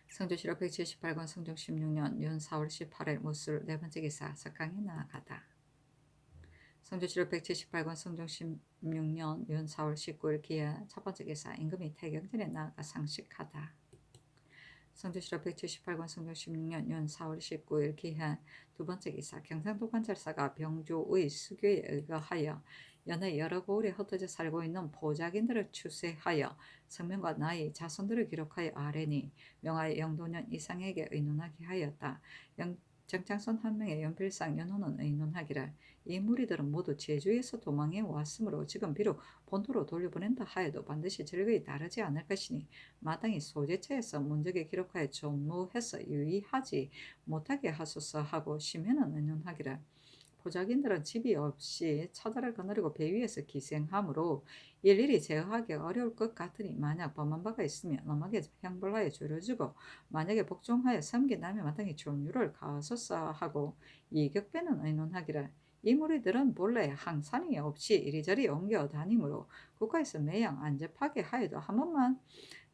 성조실록 178권 성종 16년 연 4월 18일 무술 네 번째 기사 석강에 나아가다. 성조실록 178권 성종 16년 연 4월 19일 기해 첫 번째 기사 임금이 태경전에 나아가 상식하다. 성조실록 178권 성종 16년 연 4월 19일 기해 두 번째 기사 경상도 관찰사가 병조의 수교에 의거하여 연해 여러 고을에 흩어져 살고 있는 보작인들을 추세하여 성명과 나이, 자손들을 기록하여 아뢰니 명하여 영도년 이상에게 의논하게 하였다. 정창손 한 명의 연필상 연호는 의논하기를 이 무리들은 모두 제주에서 도망해 왔으므로 지금 비록 본토로 돌려보낸다 하여도 반드시 절거에 따르지 않을 것이니 마땅히 소재처에서 문적에 기록하여 존무해서 유의하지 못하게 하소서 하고 심회는 의논하기를 보작인들은 집이 없이 차다를 거느리고 배 위에서 기생하므로 일일이 제어하기 어려울 것 같으니 만약 범한 바가 있으면 엄하게 형벌하여 죄를 주고 만약에 복종하여 섬긴다면 마땅히 종류를 가하소서 하고 이격배는 의논하기를 이 무리들은 본래 항산이 없이 이리저리 옮겨 다니므로 국가에서 매양 안접하게 하여도 한 번만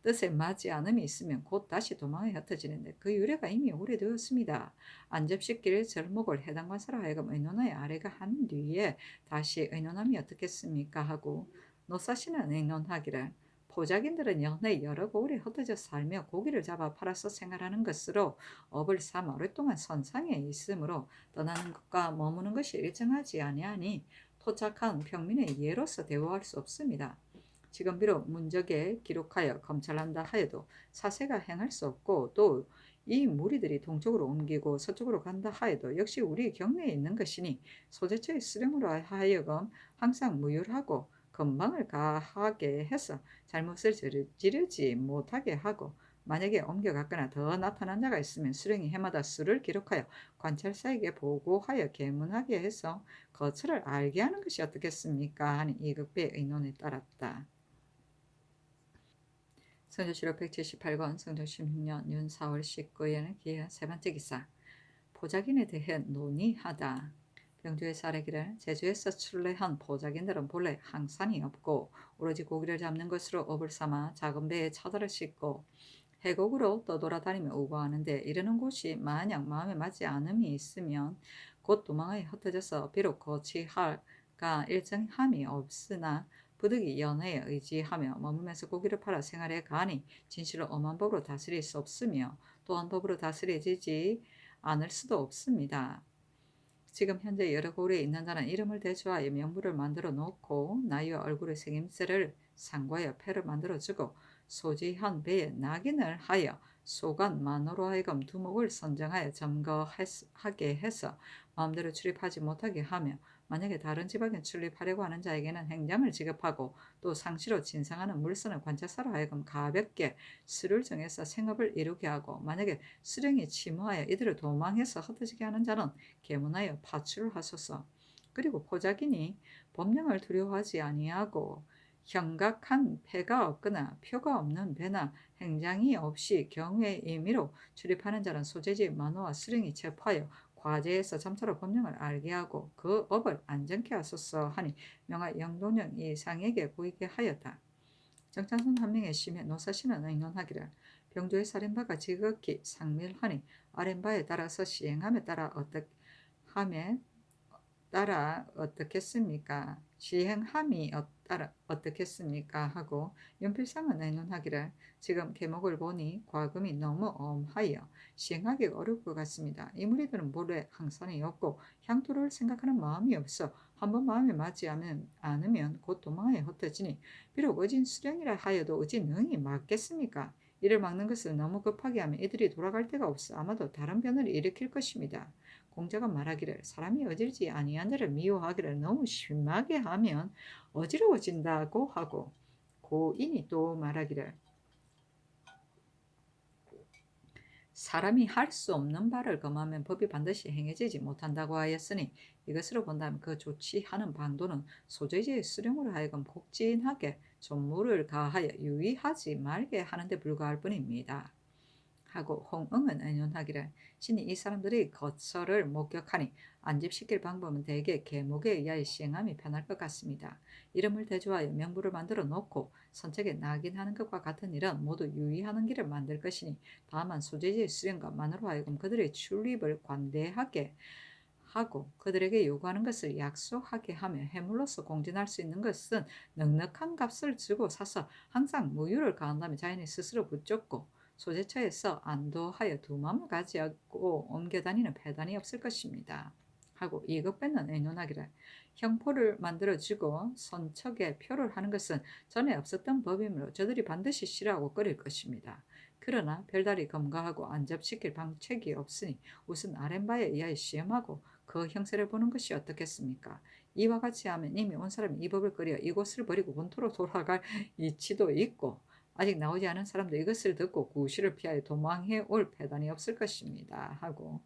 뜻에 맞지 않음이 있으면 곧 다시 도망에 흩어지는데 그 유래가 이미 오래되었습니다. 안접시킬 절목을 해당 관사로 하여금 의논하여 아래가 한 뒤에 다시 의논함이 어떻겠습니까 하고 노사시는 의논하기를 포작인들은 연해 여러 고을에 흩어져 살며 고기를 잡아 팔아서 생활하는 것으로 업을 삼아 오랫동안 선상에 있으므로 떠나는 것과 머무는 것이 일정하지 아니하니 토착한 평민의 예로서 대우할 수 없습니다. 지금 비록 문적에 기록하여 검찰한다 하여도 사세가 행할 수 없고 또 이 무리들이 동쪽으로 옮기고 서쪽으로 간다 하여도 역시 우리 경내에 있는 것이니 소재처의 수령으로 하여금 항상 무율하고 건방을 가하게 해서 잘못을 저지르지 못하게 하고 만약에 옮겨갔거나 더 나타난 자가 있으면 수령이 해마다 수를 기록하여 관찰사에게 보고하여 계문하게 해서 거처를 알게 하는 것이 어떻겠습니까 하니 이극배의 의논에 따랐다. 성조실록 178권 성종 16년 윤 4월 19일에는 기해 세 번째 기사 보작인에 대해 논의하다. 병주의 사례기를 제주에서 출래한 보작인들은 본래 항산이 없고 오로지 고기를 잡는 것으로 업을 삼아 작은 배에 차들을 싣고 해곡으로 떠돌아다니며 우거하는데 이르는 곳이 만약 마음에 맞지 않음이 있으면 곧 도망하여 흩어져서 비록 거치할까 일정함이 없으나 부득이 연회에 의지하며 머물면서 고기를 팔아 생활해 가니 진실로 엄한 법으로 다스릴 수 없으며 또한 법으로 다스려지지 않을 수도 없습니다. 지금 현재 여러 고을에 있는 자는 이름을 대조하여 명부를 만들어 놓고 나이와 얼굴의 생김새를 상고하여 패를 만들어 주고 소지한 배에 낙인을 하여 소관 만으로 하여금 두목을 선정하여 점거하게 해서 마음대로 출입하지 못하게 하며 만약에 다른 지방에 출입하려고 하는 자에게는 행장을 지급하고 또 상시로 진상하는 물선을 관찰사로 하여금 가볍게 수를 정해서 생업을 이루게 하고 만약에 수령이 침호하여 이들을 도망해서 흩어지게 하는 자는 계문하여 파출을 하소서. 그리고 포자기니 법령을 두려워하지 아니하고 형각한 패가 없거나 표가 없는 배나 행장이 없이 경외의 임의로 출입하는 자는 소재지 만호와 수령이 체포하여 과제에서 점차로 법령을 알게 하고 그 업을 안정케 하소서 하니 명하 영동령 이상에게 보이게 하였다. 정찬손 한 명의 심해 노사시는 의논하기를 병조의 살인바가 지극히 상밀하니 아랫바에 따라서 시행함에 따라 어떻겠습니까? 시행함이 따라 어떻겠습니까? 하고 연필상은 의논하기를 지금 계목을 보니 과금이 너무 엄하여 시행하기 어려울 것 같습니다. 이 무리들은 본래 항산이 없고 향토를 생각하는 마음이 없어 한번 마음에 맞지 않으면 곧 도망하여 흩어지니 비록 의진 수령이라 하여도 의지 능히 막겠습니까? 이를 막는 것을 너무 급하게 하면 이들이 돌아갈 데가 없어 아마도 다른 변을 일으킬 것입니다. 공자가 말하기를 사람이 어질지 아니한 자를 미워하기를 너무 심하게 하면 어지러워진다고 하고 고인이 또 말하기를 사람이 할 수 없는 바를 금하면 법이 반드시 행해지지 못한다고 하였으니 이것으로 본다면 그 조치하는 방도는 소재지의 수령으로 하여금 곡진하게 존무를 가하여 유의하지 말게 하는데 불과할 뿐입니다. 하고 홍응은 의논하기를 신이 이 사람들이 거처를 목격하니 안집시킬 방법은 대개 계목에 의하여 시행함이 편할 것 같습니다. 이름을 대조하여 명부를 만들어 놓고 선책에 낙인하는 것과 같은 일은 모두 유의하는 길을 만들 것이니 다만 소재지의 수령과 만으로 하여금 그들의 출입을 관대하게 하고 그들에게 요구하는 것을 약속하게 하며 해물로서 공진할 수 있는 것은 넉넉한 값을 주고 사서 항상 무유를 가한다면 자연이 스스로 붙잡고 소재처에서 안도하여 두 마음을 가지고 옮겨다니는 배단이 없을 것입니다. 하고 이것배는 의논하기를 형포를 만들어주고 선척에 표를 하는 것은 전에 없었던 법이므로 저들이 반드시 싫어하고 꺼릴 것입니다. 그러나 별다리 검거하고 안접시킬 방책이 없으니 우선 아랫바에 의하여 시험하고 그 형세를 보는 것이 어떻겠습니까? 이와 같이 하면 이미 온 사람이 이 법을 꺼려 이곳을 버리고 본토로 돌아갈 이치도 있고 아직 나오지 않은 사람도 이것을 듣고 구실을 피하여 도망해 올 배단이 없을 것입니다. 하고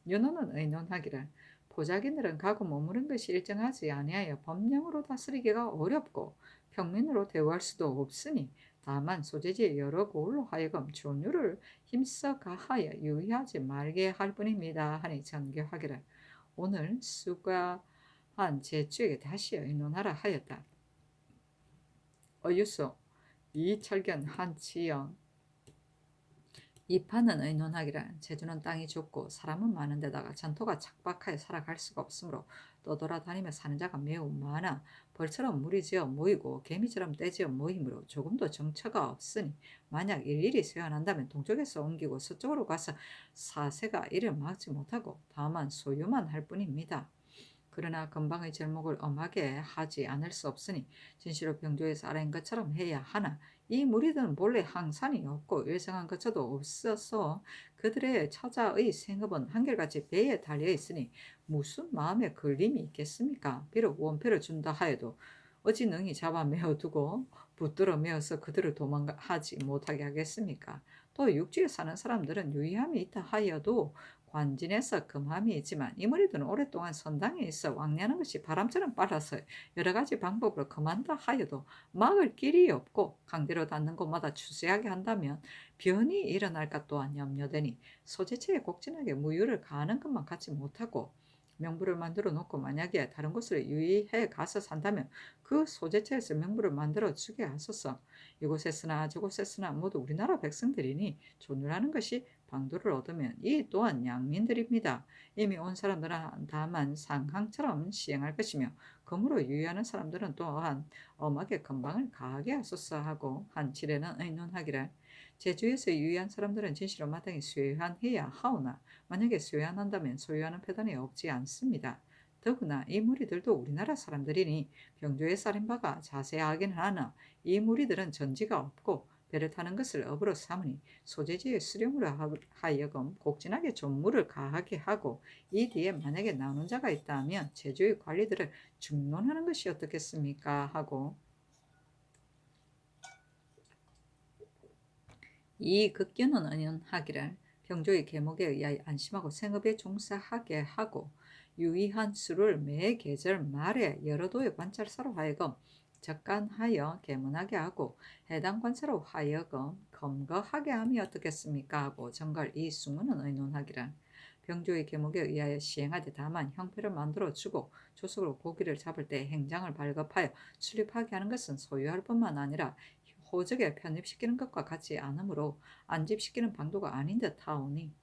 윤호는 의논하기를 보자기들은 가고 머무른 것이 일정하지 아니하여 법령으로 다스리기가 어렵고 평민으로 대우할 수도 없으니 다만 소재지의 여러 고을로 하여금 존유를 힘써 가하여 유의하지 말게 할 뿐입니다. 하니 전개하기를 오늘 수가한 제주에게 다시 의논하라 하였다. 어유소 이철견 한치영 이파는 의논하기를 제주는 땅이 좁고 사람은 많은 데다가 전토가 척박하여 살아갈 수가 없으므로 떠돌아다니며 사는 자가 매우 많아 벌처럼 무리지어 모이고 개미처럼 떼지어 모이므로 조금도 정처가 없으니 만약 일일이 세워난다면 동쪽에서 옮기고 서쪽으로 가서 사세가 이를 막지 못하고 다만 소유만 할 뿐입니다. 그러나 건방의 절목을 엄하게 하지 않을 수 없으니 진시로 병조에서 아래인 것처럼 해야 하나 이 무리들은 본래 항산이 없고 일정한 거처도 없어서 그들의 처자의 생업은 한결같이 배에 달려 있으니 무슨 마음에 걸림이 있겠습니까? 비록 원표를 준다 하여도 어찌 능히 잡아 메어두고 붙들어 메어서 그들을 도망하지 못하게 하겠습니까? 또 육지에 사는 사람들은 유의함이 있다 하여도 관진에서 금함이 있지만 이 무리들은 오랫동안 선당에 있어 왕래하는 것이 바람처럼 빨라서 여러 가지 방법으로 그만다 하여도 막을 길이 없고 강대로 닿는 곳마다 추세하게 한다면 변이 일어날까 또한 염려되니 소재체에 곡진하게 무유를 가하는 것만 갖지 못하고 명부를 만들어 놓고 만약에 다른 곳을 유의해 가서 산다면 그 소재체에서 명부를 만들어 주게 하소서. 이곳에서나 저곳에서나 모두 우리나라 백성들이니 존유라는 것이 방도를 얻으면 이 또한 양민들입니다. 이미 온 사람들은 다만 상항처럼 시행할 것이며 금으로 유의하는 사람들은 또한 엄하게 건방을 가하게 하소서 하고 한칠에는 의논하기를 제주에서 유의한 사람들은 진실로 마땅히 쇠환해야 하오나 만약에 쇠환한다면 소유하는 패단이 없지 않습니다. 더구나 이 무리들도 우리나라 사람들이니 병조의 살인바가 자세하긴 하나 이 무리들은 전지가 없고 배를 타는 것을 업으로 삼으니 소재지의 수령으로 하여금 곡진하게 존물을 가하게 하고 이 뒤에 만약에 나오는 자가 있다면 제주의 관리들을 중론하는 것이 어떻겠습니까? 하고 이 극견은 은연하기를 병조의 계목에 의하여 안심하고 생업에 종사하게 하고 유의한 수를 매 계절 말에 여러 도의 관찰사로 하여금 적간하여 계문하게 하고 해당 관사로 하여금 검거하게 함이 어떻겠습니까? 하고 정갈 이 수문은 의논하기를 병조의 계목에 의하여 시행하되 다만 형패를 만들어 주고 조속으로 고기를 잡을 때 행장을 발급하여 출입하게 하는 것은 소유할 뿐만 아니라 호적에 편입시키는 것과 같지 않으므로 안집시키는 방도가 아닌 듯 하오니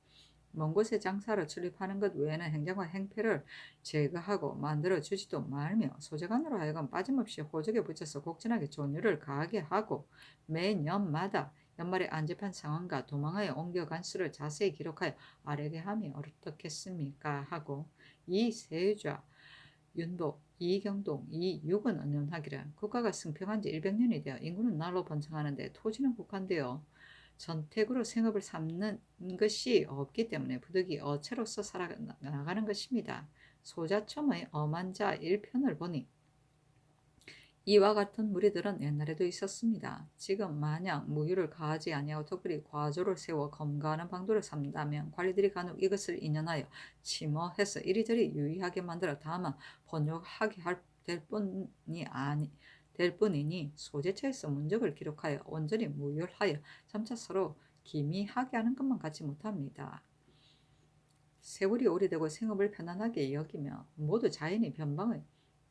먼 곳에 장사를 출입하는 것 외에는 행정과 행패를 제거하고 만들어주지도 말며 소재관으로 하여금 빠짐없이 호적에 붙여서 곡진하게 존유를 가하게 하고 매년마다 연말에 안집한 상황과 도망하여 옮겨간 수를 자세히 기록하여 아래게 함이 어떻겠습니까? 하고 이 세자 윤복, 이경동, 이육은 언론하기를 국가가 승평한 지 100년이 되어 인구는 날로 번창하는데 토지는 국한되어 전택으로 생업을 삼는 것이 없기 때문에 부득이 어체로서 살아나가는 것입니다. 소자첨의 엄한 자 1편을 보니 이와 같은 무리들은 옛날에도 있었습니다. 지금 만약 무유를 가하지 아니하고 특별히 과조를 세워 검거하는 방도를 삼다면 관리들이 간혹 이것을 인연하여 침어해서 이리저리 유의하게 만들어 다만 번역하게 될 뿐이니 소재처에서 문적을 기록하여 온전히 무율하여 점차 서로 기미하게 하는 것만 같지 못합니다. 세월이 오래되고 생업을 편안하게 여기며 모두 자연이 변방의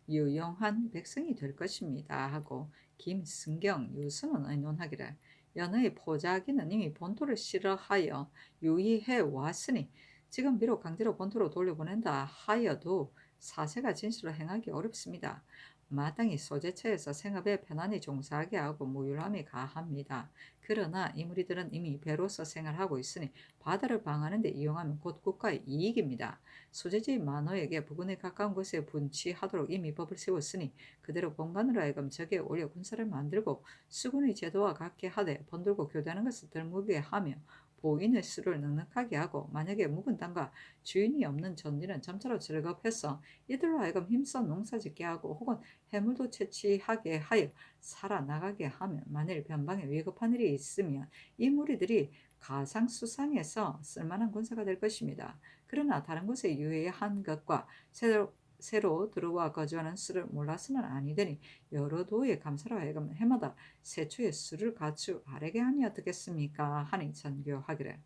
유용한 백성이 될 것입니다. 하고 김승경, 유선은 의논하기를 연의 포자기는 이미 본토를 싫어하여 유의해 왔으니 지금 비록 강제로 본토로 돌려보낸다 하여도 사세가 진실로 행하기 어렵습니다. 마땅히 소재처에서 생업에 편안히 종사하게 하고 무율함이 가합니다. 그러나 이 무리들은 이미 배로서 생활하고 있으니 바다를 방하는 데 이용하면 곧 국가의 이익입니다. 소재지의 만호에게 부근에 가까운 곳에 분치하도록 이미 법을 세웠으니 그대로 본관으로 하여금 적에 올려 군사를 만들고 수군의 제도와 같게 하되 번들고 교대하는 것을 덜 무게 하며 보인의 수를 넉넉하게 하고 만약에 묵은 땅과 주인이 없는 전리는 점차로 즐겁해서 이들로 하여금 힘써 농사짓게 하고 혹은 해물도 채취하게 하여 살아나가게 하면 만일 변방에 위급한 일이 있으면 이 무리들이 가상수상해서 쓸만한 군사가 될 것입니다. 그러나 다른 곳에 유해한 것과 새로 들어와 거주하는 수를 몰라서는 아니되니 여러 도의 감사로 하여금 해마다 세초의 수를 갖추 아래게 하니 어떻겠습니까? 하니 전교하기를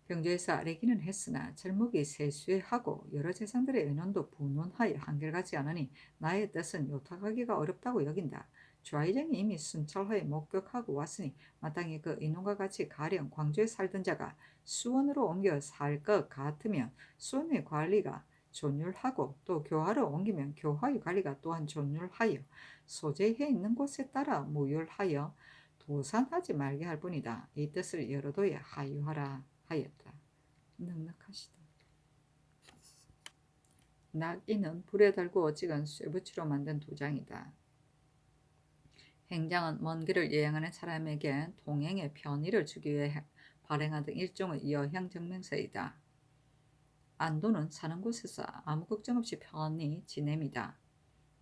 병조에서 아래기는 했으나 절목이 세수하고 여러 재상들의 의논도 분논하여 한결같지 않으니 나의 뜻은 요탁하기가 어렵다고 여긴다. 좌의정이 이미 순찰하에 목격하고 왔으니 마땅히 그 의논과 같이 가령 광주에 살던 자가 수원으로 옮겨 살 것 같으면 수원의 관리가 존율하고 또 교화로 옮기면 교화의 관리가 또한 존율하여 소재해 있는 곳에 따라 무율하여 도산하지 말게 할 뿐이다. 이 뜻을 여러 도에 하유하라 하였다. 넉넉하시다. 낙인은 불에 달고 찍은 쇠붙이로 만든 도장이다. 행장은 먼 길을 여행하는 사람에게 동행의 편의를 주기 위해 발행하던 일종의 여행 증명서이다. 안도는 사는 곳에서 아무 걱정 없이 편히 지냅니다.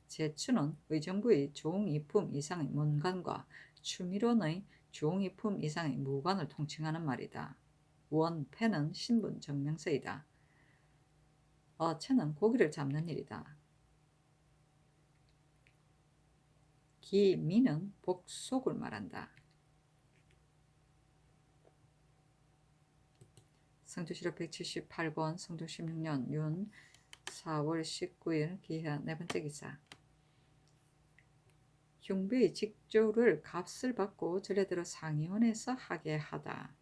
제추는 의정부의 종이품 이상의 문관과 추미론의 종이품 이상의 무관을 통칭하는 말이다. 원패는 신분 증명서이다. 어체는 고기를 잡는 일이다. 기미는 복속을 말한다. 성조실록 178권 성종 16년 윤 4월 19일 기하 네 번째 기사. 흉부의 직조를 값을 받고 전례대로 상의원에서 하게 하다.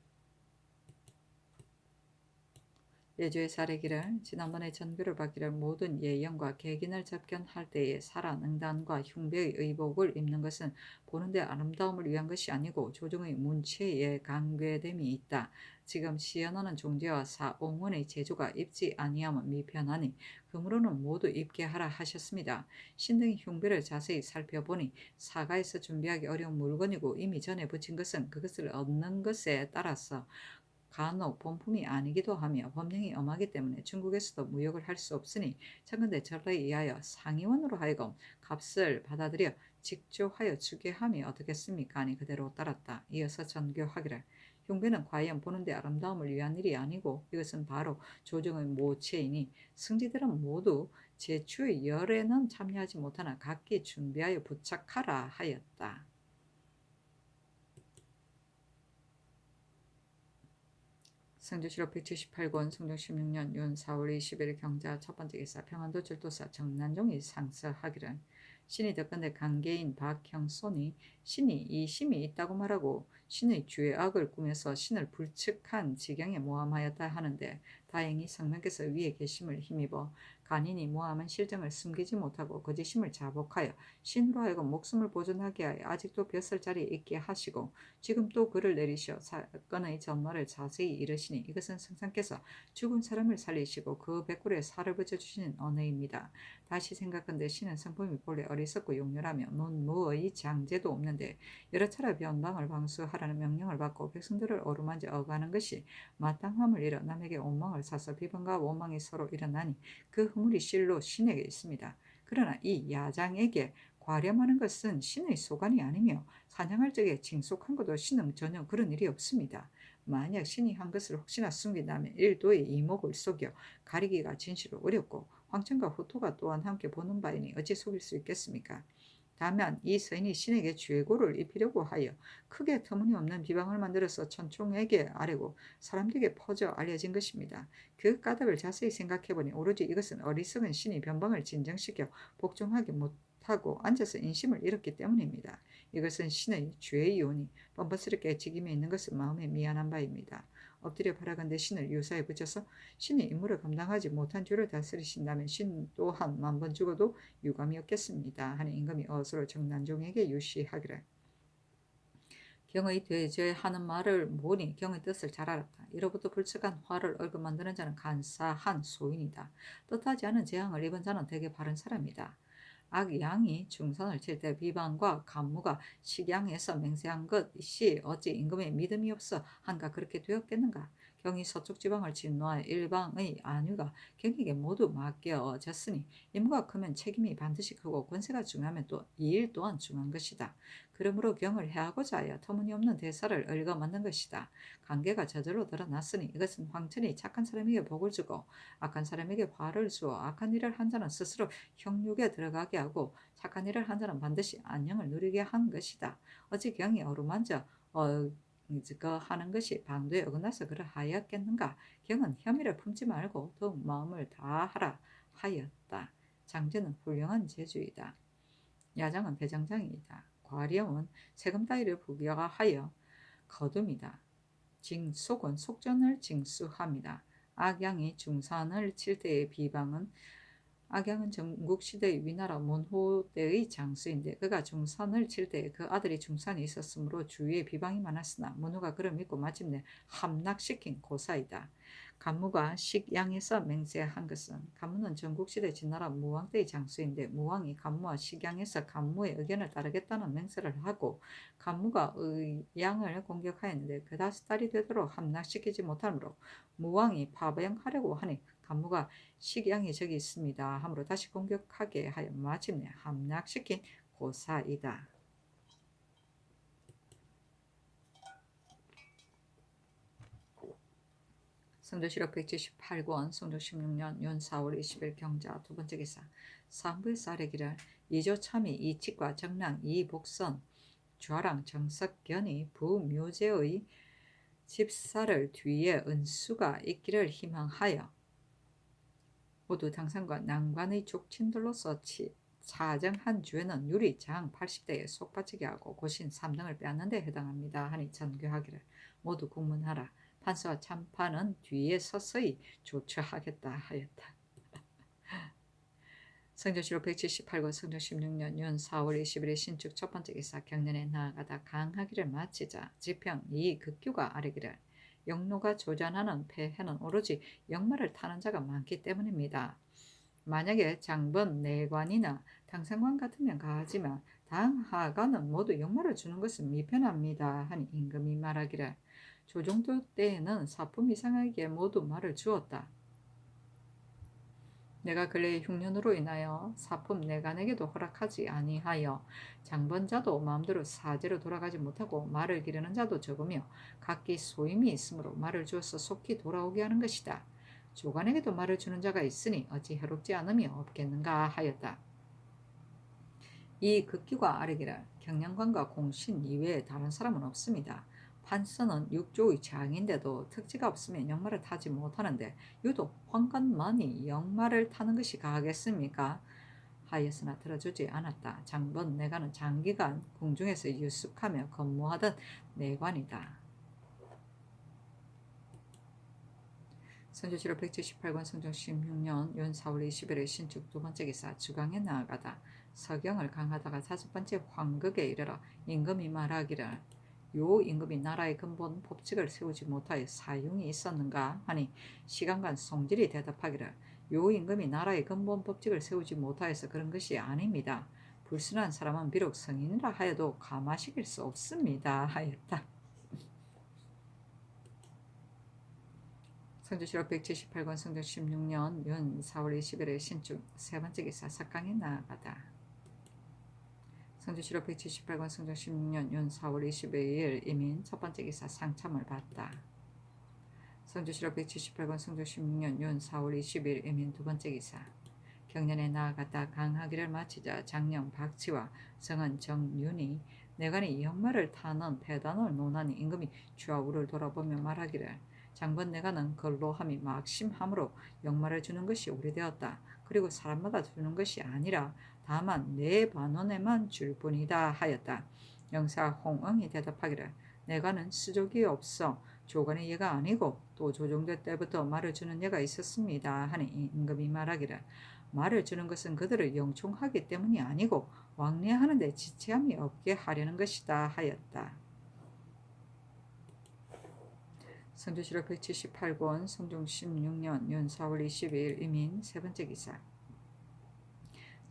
예주의 사례기를 지난번에 전교를 받기를 모든 예형과 객인을 접견할 때에 살아 능단과 흉배의 의복을 입는 것은 보는데 아름다움을 위한 것이 아니고 조정의 문체에 강괴됨이 있다. 지금 시연하는 종제와 사옹원의 제조가 입지 아니하면 미편하니 그러므로는 모두 입게 하라 하셨습니다. 신등의 흉배를 자세히 살펴보니 사가에서 준비하기 어려운 물건이고 이미 전에 붙인 것은 그것을 얻는 것에 따라서 간혹 본품이 아니기도 하며 법령이 엄하기 때문에 중국에서도 무역을 할 수 없으니 청근대 전례에 의하여 상의원으로 하여금 값을 받아들여 직조하여 주게 함이 어떻겠습니까? 하니 그대로 따랐다. 이어서 전교하기를 흉배는 과연 보는데 아름다움을 위한 일이 아니고 이것은 바로 조정의 모체이니 승지들은 모두 제추의 열에는 참여하지 못하나 각기 준비하여 부착하라 하였다. 성조실록 178권 성종 16년 윤 4월 21일 경자 첫 번째 기사 평안도 절도사 정난종이 상서하기를 신이 덕건대 강계인 박형손이 신이 이 심이 있다고 말하고 신의 죄악을 꾸며서 신을 불측한 지경에 모함하였다 하는데 다행히 성명께서 위에 계심을 힘입어 간인이 모함한 실정을 숨기지 못하고 거짓임을 자복하여 신으로 하여금 목숨을 보존하게 하여 아직도 벼슬 자리에 있게 하시고 지금 또 글을 내리시어 사건의 전말을 자세히 이르시니 이것은 성상께서 죽은 사람을 살리시고 그 백골에 살을 붙여주시는 언어입니다. 다시 생각한데 신은 성품이 본래 어리석고 용렬하며 논무의 장제도 없는데 여러 차례 변방을 방수하라는 명령을 받고 백성들을 어루만져 어가는 것이 마땅함을 잃어 남에게 원망을 사서 비방과 원망이 서로 일어나니 그 허물이 실로 신에게 있습니다. 그러나 이 야장에게 과렴하는 것은 신의 소관이 아니며 사냥할 적에 징속한 것도 신은 전혀 그런 일이 없습니다. 만약 신이 한 것을 혹시나 숨긴다면 일도의 이목을 속여 가리기가 진실로 어렵고 황천과 후토가 또한 함께 보는 바이니 어찌 속일 수 있겠습니까? 다만 이 서인이 신에게 죄고를 입히려고 하여 크게 터무니없는 비방을 만들어서 천총에게 아뢰고 사람들에게 퍼져 알려진 것입니다. 그 까닭을 자세히 생각해보니 오로지 이것은 어리석은 신이 변방을 진정시켜 복종하기 못하고 앉아서 인심을 잃었기 때문입니다. 이것은 신의 죄이오니 뻔뻔스럽게 직임에 있는 것은 마음에 미안한 바입니다. 엎드려 바라건대 신을 유사에 붙여서 신이 임무를 감당하지 못한 죄를 다스리신다면 신 또한 만번 죽어도 유감이 없겠습니다. 하는 임금이 어서로 정난종에게 유시하기를 경의 되죄 하는 말을 보니 경의 뜻을 잘 알았다. 이로부터 불측한 화를 얼굴 만드는 자는 간사한 소인이다. 뜻하지 않은 재앙을 입은 자는 되게 바른 사람이다. 악양이 중선을 칠 때 비방과 간무가 식양에서 맹세한 것이 어찌 임금의 믿음이 없어 한가 그렇게 되었겠는가. 경이 서쪽 지방을 진노하여 일방의 안위가 경에게 모두 맡겨졌으니 임무가 크면 책임이 반드시 크고 권세가 중요하면 또 이 일 또한 중요한 것이다. 그러므로 경을 해하고자 하여 터무니없는 대사를 얽어 만든 것이다. 관계가 저절로 드러났으니 이것은 황천이 착한 사람에게 복을 주고 악한 사람에게 화를 주어 악한 일을 한 자는 스스로 형육에 들어가게 하고 착한 일을 한 자는 반드시 안녕을 누리게 한 것이다. 어찌 경이 어루만져 하는 것이 방도에 어긋나서 그러하였겠는가. 경은 혐의를 품지 말고 더욱 마음을 다하라 하였다. 장제는 훌륭한 제주이다. 야장은 배장장이다. 과렴은 세금 따위를 부과하여 거둠이다. 징속은 속전을 징수합니다. 악양이 중산을 칠 때의 비방은 악양은 전국시대의 위나라 문호 때의 장수인데 그가 중산을 칠 때에 그 아들이 중산이 있었으므로 주위에 비방이 많았으나 문호가 그를 믿고 마침내 함락시킨 고사이다. 간무가 식양에서 맹세한 것은 간무는 전국시대 진나라 무왕 때의 장수인데 무왕이 간무와 식양에서 간무의 의견을 따르겠다는 맹세를 하고 간무가 의양을 공격하였는데 그다지 딸이 되도록 함락시키지 못하므로 무왕이 파병하려고 하니 간무가 식양이 저기 있습니다 하므로 다시 공격하게 하여 마침내 함락시킨 고사이다. 성조실록 178권 성조 16년 윤 4월 20일 경자 두 번째 기사 상부의 쌀의기를 이조참이 이칙과 정랑 이복선 좌랑 정석견이 부묘제의 집사를 뒤에 은수가 있기를 희망하여 모두 당상과 난관의 족친들로서 차정한 죄는 유리 장 80대에 속바치게 하고 고신 3등을 빼앗는 데 해당합니다. 하니 전교하기를 모두 국문하라. 판사와 참판은 뒤에 서서히 조처하겠다 하였다. 성조실록 178권 성조 16년 윤 4월 20일에 신축 첫 번째 기사 경련에 나아가다 강하기를 마치자 지평 이 극규가 아뢰기를 영노가 조잔하는 폐해는 오로지 역마를 타는 자가 많기 때문입니다. 만약에 장번 내관이나 당상관 같으면 가하지만 당하관은 모두 역마를 주는 것은 미편합니다 하니 임금이 말하기를 조정도 때에는 사품 이상하게 모두 말을 주었다. 내가 근래 흉년으로 인하여 사품 내간에게도 허락하지 아니하여 장번자도 마음대로 사제로 돌아가지 못하고 말을 기르는 자도 적으며 각기 소임이 있으므로 말을 주어서 속히 돌아오게 하는 것이다. 조간에게도 말을 주는 자가 있으니 어찌 해롭지 않음이 없겠는가 하였다. 이 극규가 아뢰기를 경량관과 공신 이외에 다른 사람은 없습니다. 판서는 육조의 장인데도 특지가 없으면 역마를 타지 못하는데 유독 황관만이 역마를 타는 것이 가하겠습니까? 하였으나 들어주지 않았다. 장번 내가는 장기간 궁중에서 유숙하며 근무하던 내관이다. 선조실록 178권 성종 16년 윤 4월 20일에 신축 두 번째 기사 주강에 나아가다 서경을 강하다가 다섯 번째 황극에 이르러 임금이 말하기를 요 임금이 나라의 근본 법칙을 세우지 못하여 사용이 있었는가 하니 시간관 송질이 대답하기를 요 임금이 나라의 근본 법칙을 세우지 못하여서 그런 것이 아닙니다. 불순한 사람은 비록 성인이라 하여도 가마시킬 수 없습니다 하였다. 성조실록 178권 성종 16년 윤 4월 20일에 신축 세 번째 기사 석강에 나아가다. 성조실록 178권 성종 16년 윤 4월 22일 이민 첫 번째 기사 상참을 받다. 성조실록 178권 성종 16년 윤 4월 20일 이민 두 번째 기사 경련에 나아가다 강하기를 마치자 장령 박치와 성은 정윤이 내관이 역마를 타는 패단을 논하니 임금이 좌우를 돌아보며 말하기를 장번 내가는 근로함이 막심함으로 역마를 주는 것이 오래되었다. 그리고 사람마다 주는 것이 아니라 다만 내 반원에만 줄 뿐이다 하였다. 영사 홍응이 대답하기를 내가는 수족이 없어 조간의 예가 아니고 또 조종대 때부터 말을 주는 예가 있었습니다 하니 임금이 말하기를 말을 주는 것은 그들을 영총하기 때문이 아니고 왕래하는 데 지체함이 없게 하려는 것이다 하였다. 성조실록 178권 성종 16년 윤 4월 22일 이민 세 번째 기사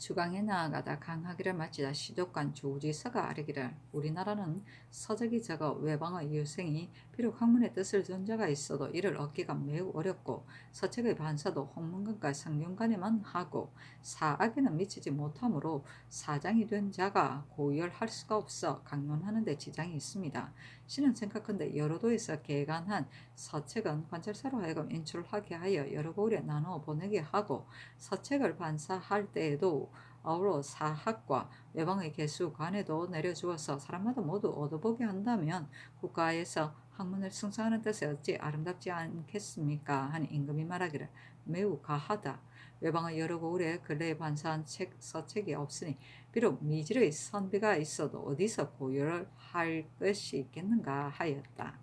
주강에 나아가다 강하기를 마치자 시독관 조지서가 아뢰기를 우리나라는 서적이 적어 외방의 유생이 비록 학문의 뜻을 둔 자가 있어도 이를 얻기가 매우 어렵고 서책의 반사도 홍문관과 상륜관에만 하고 사악에는 미치지 못하므로 사장이 된 자가 고열할 수가 없어 강론하는 데 지장이 있습니다. 신은 생각한데 여러 도에서 개간한 서책은 관찰사로 하여금 인출하게 하여 여러 고을에 나누어 보내게 하고 서책을 반사할 때에도 아울러 사학과 외방의 개수관에도 내려주어서 사람마다 모두 얻어보게 한다면 국가에서 학문을 승성하는 뜻에 어찌 아름답지 않겠습니까? 하니 임금이 말하기를 매우 가하다. 외방의 여러 고을에 근래에 반사한 서책이 없으니 비록 미질의 선비가 있어도 어디서 고열을 할 것이 있겠는가 하였다.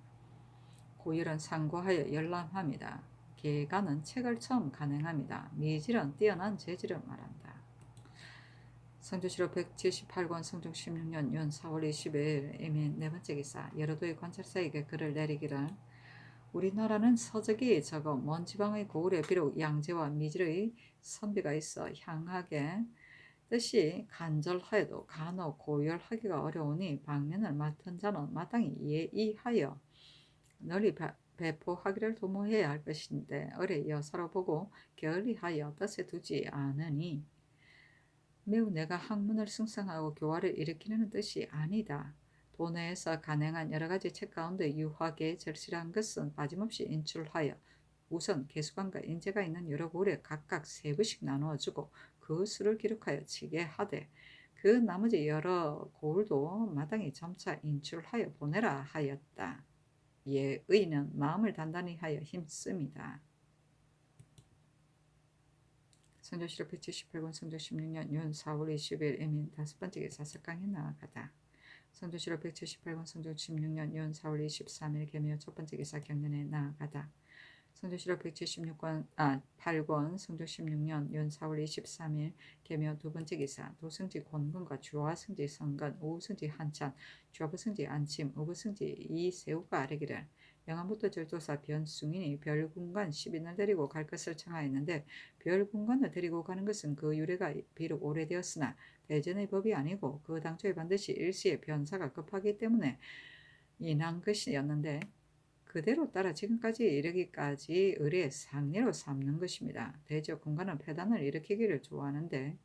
고열은 상고하여 열람합니다. 개가는 책을 처음 간행합니다. 미질은 뛰어난 재질을 말한다. 성조실록 178권 성종 16년 윤 4월 20일 이민 네 번째 기사 여러도의 관찰사에게 글을 내리기를 우리나라는 서적이 적어 먼 지방의 고을에 비록 양재와 미질의 선비가 있어 향하게 뜻이 간절하여도 간혹 고열하기가 어려우니 방면을 맡은 자는 마땅히 예의하여 널리 배포하기를 도모해야 할 것인데 어뢰 여사로 보고 게을리하여 뜻에 두지 않으니 매우 내가 학문을 승성하고 교화를 일으키려는 뜻이 아니다. 도내에서 간행한 여러 가지 책 가운데 유화계 절실한 것은 빠짐없이 인출하여 우선 개수관과 인재가 있는 여러 고을에 각각 세 부씩 나누어주고 그 수를 기록하여 치게 하되 그 나머지 여러 고을도 마땅히 점차 인출하여 보내라 하였다. 예의는 마음을 단단히 하여 힘씁니다. 성조실록 178권 성종 16년 윤 4월 20일 이민 다섯 번째 기사 석강에 나아가다. 성조실록 178권 성조 16년 윤 4월 23일 개묘 첫 번째 기사 경년에 나아가다. 성조실록 8권 성조 16년 윤 4월 23일 개묘 두 번째 기사 도성지 권근과 주화성지 성근 우성지 한찬 좌부성지 안침 우부성지 이세우가 아래기를 영암부터 절도사 변숭인이 별군간 10인을 데리고 갈 것을 청하였는데 별군간을 데리고 가는 것은 그 유래가 비록 오래되었으나 대전의 법이 아니고 그 당초에 반드시 일시에 변사가 급하기 때문에 인한 것이었는데 그대로 따라 지금까지 이르기까지 의례의 상례로 삼는 것입니다. 대저 군간은 폐단을 일으키기를 좋아하는데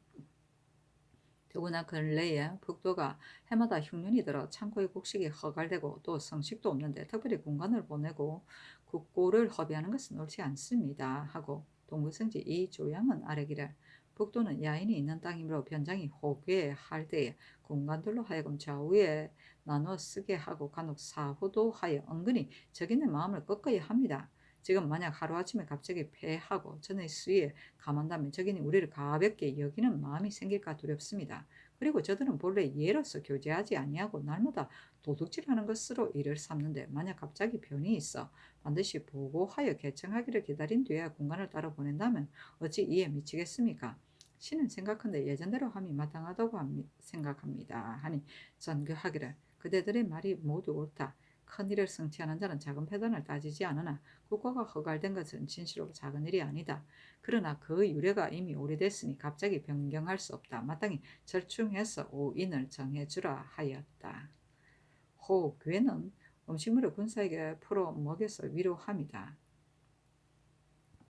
더구나 근래에 북도가 해마다 흉년이 들어 창고의 곡식이 허갈되고 또 성식도 없는데 특별히 군간을 보내고 국고를 허비하는 것은 옳지 않습니다. 하고 동부성지 이 조양은 아래기를 북도는 야인이 있는 땅이므로 변장이 호괴할 때에 군간들로 하여금 좌우에 나누어 쓰게 하고 간혹 사후도 하여 은근히 적인의 마음을 꺾어야 합니다. 지금 만약 하루아침에 갑자기 패하고 전의 수위에 감한다면 적인이 우리를 가볍게 여기는 마음이 생길까 두렵습니다. 그리고 저들은 본래 예로서 교제하지 아니하고 날마다 도둑질하는 것으로 이를 삼는데 만약 갑자기 변이 있어 반드시 보고하여 개청하기를 기다린 뒤에 공간을 따라 보낸다면 어찌 이에 미치겠습니까? 신은 생각한데 예전대로 함이 마땅하다고 생각합니다. 하니 전교하기를 그대들의 말이 모두 옳다. 큰일을 성취하는 자는 작은 패단을 따지지 않으나 국가가 허갈된 것은 진실로 작은 일이 아니다. 그러나 그 유래가 이미 오래됐으니 갑자기 변경할 수 없다. 마땅히 절충해서 오인을 정해주라 하였다. 호괴는 음식물을 군사에게 풀어 먹여서 위로합니다.